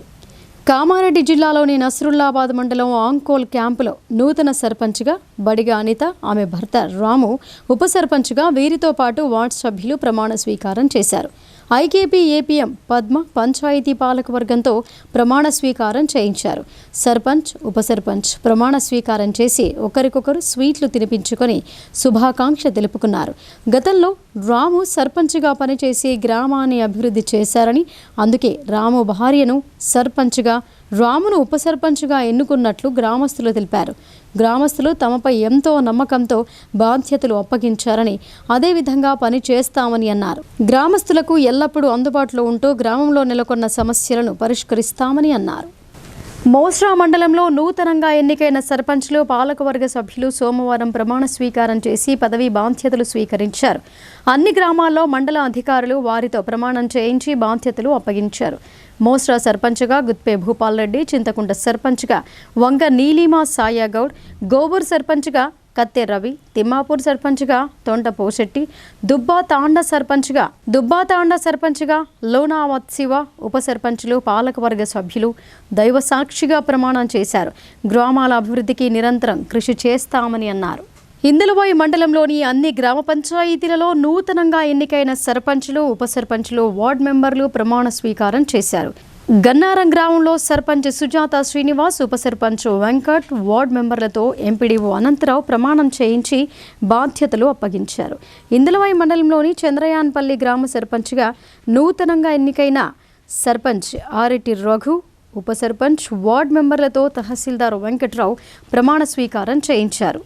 కామారెడ్డి జిల్లాలోని నస్రుల్లాబాద్ మండలం ఆంకోల్ క్యాంపులో నూతన సర్పంచ్గా బడిగ అనిత, ఆమె భర్త రాము ఉప సర్పంచ్గా వీరితో పాటు వార్డు సభ్యులు ప్రమాణ స్వీకారం చేశారు. ఐకేపీ ఏపీఎం పద్మ పంచాయతీ పాలకవర్గంతో ప్రమాణ స్వీకారం చేయించారు. సర్పంచ్, ఉప సర్పంచ్ ప్రమాణ స్వీకారం చేసి ఒకరికొకరు స్వీట్లు తినిపించుకొని శుభాకాంక్ష తెలుపుకున్నారు. గతంలో రాము సర్పంచ్గా పనిచేసి గ్రామాన్ని అభివృద్ధి చేశారని, అందుకే రాము భార్యను సర్పంచ్గా, రామును ఉప సర్పంచ్గా ఎన్నుకున్నట్లు గ్రామస్తులు తెలిపారు. గ్రామస్తులు తమపై ఎంతో నమ్మకంతో బాధ్యతలు అప్పగించారని, అదేవిధంగా పని చేస్తామని అన్నారు. గ్రామస్తులకు ఎల్లప్పుడూ అందుబాటులో ఉంటూ గ్రామంలో నెలకొన్న సమస్యలను పరిష్కరిస్తామని అన్నారు. మోస్రా మండలంలో నూతనంగా ఎన్నికైన సర్పంచ్లు, పాలకవర్గ సభ్యులు సోమవారం ప్రమాణ స్వీకారం చేసి పదవీ బాధ్యతలు స్వీకరించారు. అన్ని గ్రామాల్లో మండల అధికారులు వారితో ప్రమాణం చేయించి బాధ్యతలు అప్పగించారు. మోస్రా సర్పంచ్గా గుత్పే భూపాల్ రెడ్డి, చింతకుంట సర్పంచ్గా వంగ నీలిమా సాయాగౌడ్, గోబూర్ సర్పంచ్గా కత్తె రవి, తిమ్మాపూర్ సర్పంచ్గా తొంట పోశెట్టి, దుబ్బా తాండా సర్పంచ్గా లోనావత్ శివ, ఉప సర్పంచ్లు, పాలకవర్గ సభ్యులు దైవ సాక్షిగా ప్రమాణం చేశారు. గ్రామాల అభివృద్ధికి నిరంతరం కృషి చేస్తామని అన్నారు. ఇందులవాయి మండలంలోని అన్ని గ్రామ పంచాయతీలలో నూతనంగా ఎన్నికైన సర్పంచ్లు, ఉప సర్పంచ్లు, వార్డు మెంబర్లు ప్రమాణ స్వీకారం చేశారు. గన్నారం గ్రామంలో సర్పంచ్ సుజాత శ్రీనివాస్, ఉప సర్పంచ్ వెంకట్, వార్డు మెంబర్లతో ఎంపీడీఓ అనంతరావు ప్రమాణం చేయించి బాధ్యతలు అప్పగించారు. ఇందులవాయి మండలంలోని చంద్రయాన్పల్లి గ్రామ సర్పంచ్గా నూతనంగా ఎన్నికైన సర్పంచ్ ఆరెడ్డి రఘు, ఉప సర్పంచ్, వార్డు మెంబర్లతో తహసీల్దార్ వెంకట్రావు ప్రమాణ స్వీకారం చేయించారు.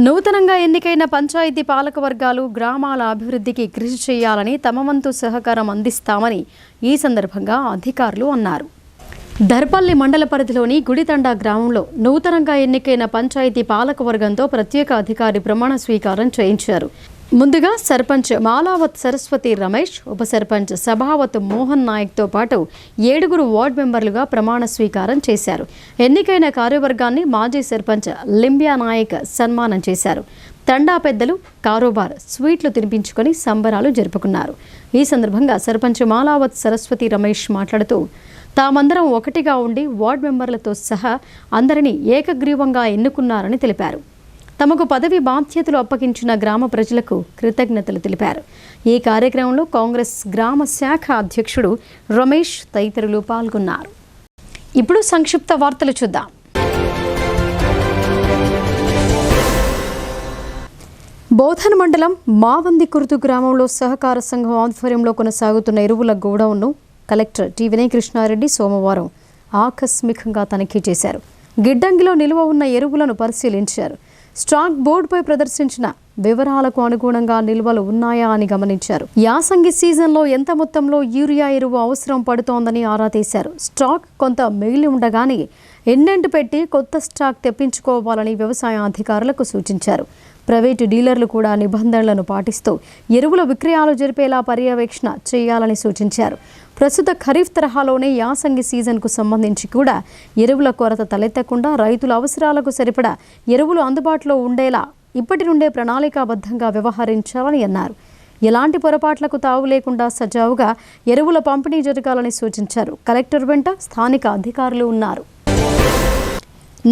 నూతనంగా ఎన్నికైన పంచాయతీ పాలక వర్గాలు గ్రామాల అభివృద్ధికి కృషి చేయాలని, తమ వంతు సహకారం అందిస్తామని ఈ సందర్భంగా అధికారులు అన్నారు. దర్పల్లి మండల పరిధిలోని గుడితండా గ్రామంలో నూతనంగా ఎన్నికైన పంచాయతీ పాలక వర్గంతో ప్రత్యేక అధికారి ప్రమాణ స్వీకారం చేయించారు. ముందుగా సర్పంచ్ మాలావత్ సరస్వతి రమేష్, ఉప సర్పంచ్ సభావత్ మోహన్ నాయక్తో పాటు 7 వార్డు మెంబర్లుగా ప్రమాణ స్వీకారం చేశారు. ఎన్నికైన కార్యవర్గాన్ని మాజీ సర్పంచ్ లింబ్యా నాయక్ సన్మానం చేశారు. తండా పెద్దలు కారోబార్ స్వీట్లు తినిపించుకొని సంబరాలు జరుపుకున్నారు. ఈ సందర్భంగా సర్పంచ్ మాలావత్ సరస్వతి రమేష్ మాట్లాడుతూ, తామందరం ఒకటిగా ఉండి వార్డు మెంబర్లతో సహా అందరినీ ఏకగ్రీవంగా ఎన్నుకున్నారని తెలిపారు. తమకు పదవి బాధ్యతలు అప్పగించిన గ్రామ ప్రజలకు కృతజ్ఞతలు తెలిపారు. ఈ కార్యక్రమంలో కాంగ్రెస్ గ్రామ శాఖ అధ్యక్షుడు రమేష్ తదితరులు పాల్గొన్నారు. ఇప్పుడు సంక్షిప్త వార్తలు చూద్దాం. బోధన్ మండలం మావంది కుర్తు గ్రామంలో సహకార సంఘం ఆధ్వర్యంలో కొనసాగుతున్న ఎరువుల గోడౌన్ను కలెక్టర్ టి వినయ్ కృష్ణారెడ్డి సోమవారం ఆకస్మికంగా తనిఖీ చేశారు. గిడ్డంగిలో నిల్వ ఉన్న ఎరువులను పరిశీలించారు. స్టాక్ బోర్డుపై ప్రదర్శించిన వివరాలకు అనుగుణంగా నిల్వలు ఉన్నాయా అని గమనించారు. యాసంగి సీజన్లో ఎంత మొత్తంలో యూరియా ఎరువు అవసరం పడుతోందని ఆరా తీశారు. స్టాక్ కొంత మిగిలి ఉండగానే ఎన్నెంటు పెట్టి కొత్త స్టాక్ తెప్పించుకోవాలని వ్యవసాయ అధికారులకు సూచించారు. ప్రైవేటు డీలర్లు కూడా నిబంధనలను పాటిస్తూ ఎరువుల విక్రయాలు జరిపేలా పర్యవేక్షణ చేయాలని సూచించారు. ప్రస్తుత ఖరీఫ్ తరహాలోనే యాసంగి సీజన్కు సంబంధించి కూడా ఎరువుల కొరత తలెత్తకుండా రైతుల అవసరాలకు సరిపడా ఎరువులు అందుబాటులో ఉండేలా ఇప్పటి నుండే ప్రణాళికాబద్ధంగా వ్యవహరించాలని అన్నారు. ఎలాంటి పొరపాట్లకు తావు లేకుండా సజావుగా ఎరువుల పంపిణీ జరగాలని సూచించారు. కలెక్టర్ వెంట స్థానిక అధికారులు ఉన్నారు.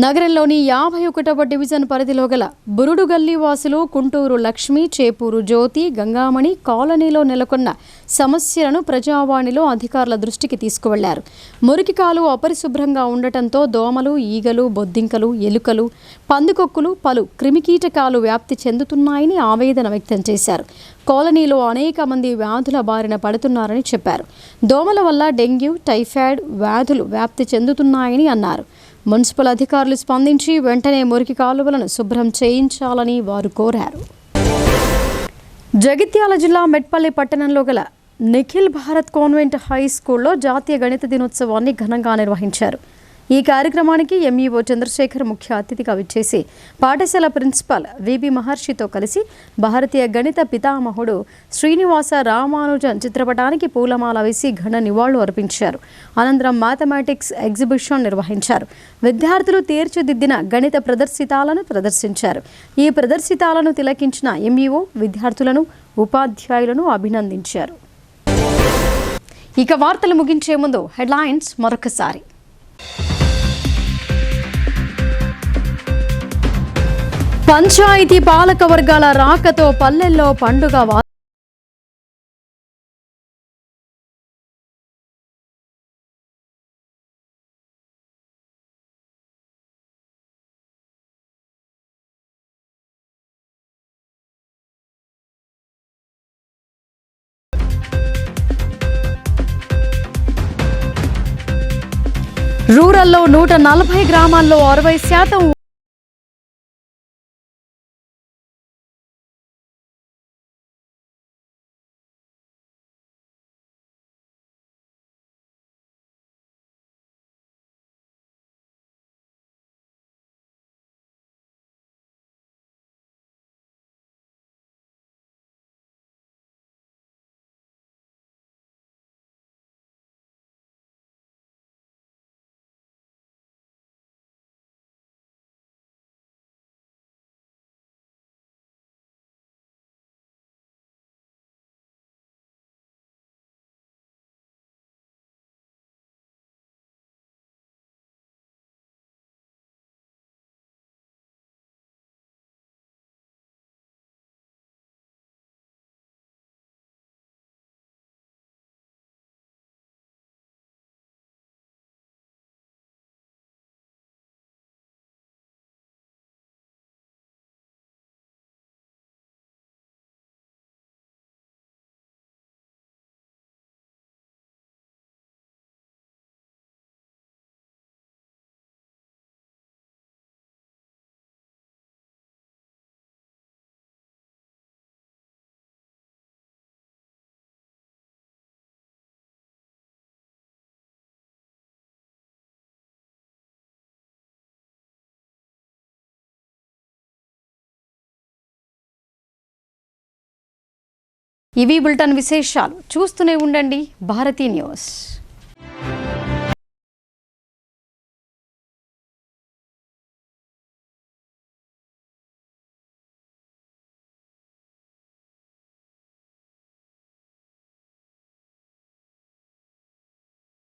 నగరంలోని 51వ డివిజన్ పరిధిలో గల బురుడు గల్లీ వాసులు కుంటూరు లక్ష్మి, చేపూరు జ్యోతి, గంగామణి కాలనీలో నెలకొన్న సమస్యలను ప్రజావాణిలో అధికారుల దృష్టికి తీసుకువెళ్లారు. మురికికాలు అపరిశుభ్రంగా ఉండటంతో దోమలు, ఈగలు, బొద్దింకలు, ఎలుకలు, పందికొక్కులు, పలు క్రిమికీటకాలు వ్యాప్తి చెందుతున్నాయని ఆవేదన వ్యక్తం చేశారు. కాలనీలో అనేక మంది వ్యాధుల బారిన పడుతున్నారని చెప్పారు. దోమల వల్ల డెంగ్యూ, టైఫాయిడ్ వ్యాధులు వ్యాప్తి చెందుతున్నాయని అన్నారు. మున్సిపల్ అధికారులు స్పందించి వెంటనే మురికి కాలువలను శుభ్రం చేయించాలని వారు కోరారు. జగిత్యాల జిల్లా మెట్పల్లి పట్టణంలో గల నిఖిల్ భారత్ కాన్వెంట్ హై స్కూల్లో జాతీయ గణిత దినోత్సవాన్ని ఘనంగా నిర్వహించారు. ఈ కార్యక్రమానికి ఎంఈఓ చంద్రశేఖర్ ముఖ్య అతిథిగా విచ్చేసి పాఠశాల ప్రిన్సిపాల్ విబి మహర్షితో కలిసి భారతీయ గణిత పితామహుడు శ్రీనివాస రామానుజన్ చిత్రపటానికి పూలమాల వేసి ఘన నివాళులు అర్పించారు. అనంతరం మ్యాథమెటిక్స్ ఎగ్జిబిషన్ నిర్వహించారు. విద్యార్థులు తీర్చిదిద్దిన గణిత ప్రదర్శితాలను ప్రదర్శించారు. ఈ ప్రదర్శితాలను తిలకించిన ఎంఈఓ విద్యార్థులను, ఉపాధ్యాయులను అభినందించారు. ఇక వార్తలు ముగించే ముందు హెడ్లైన్స్ మరొకసారి. పంచాయతీ పాలక వర్గాల రాకతో పల్లెల్లో పండుగ రూరల్లో 140 గ్రామాల్లో 60% ఇవి బులెటిన్ విశేషాలు. చూస్తూనే ఉండండి భారతీ న్యూస్.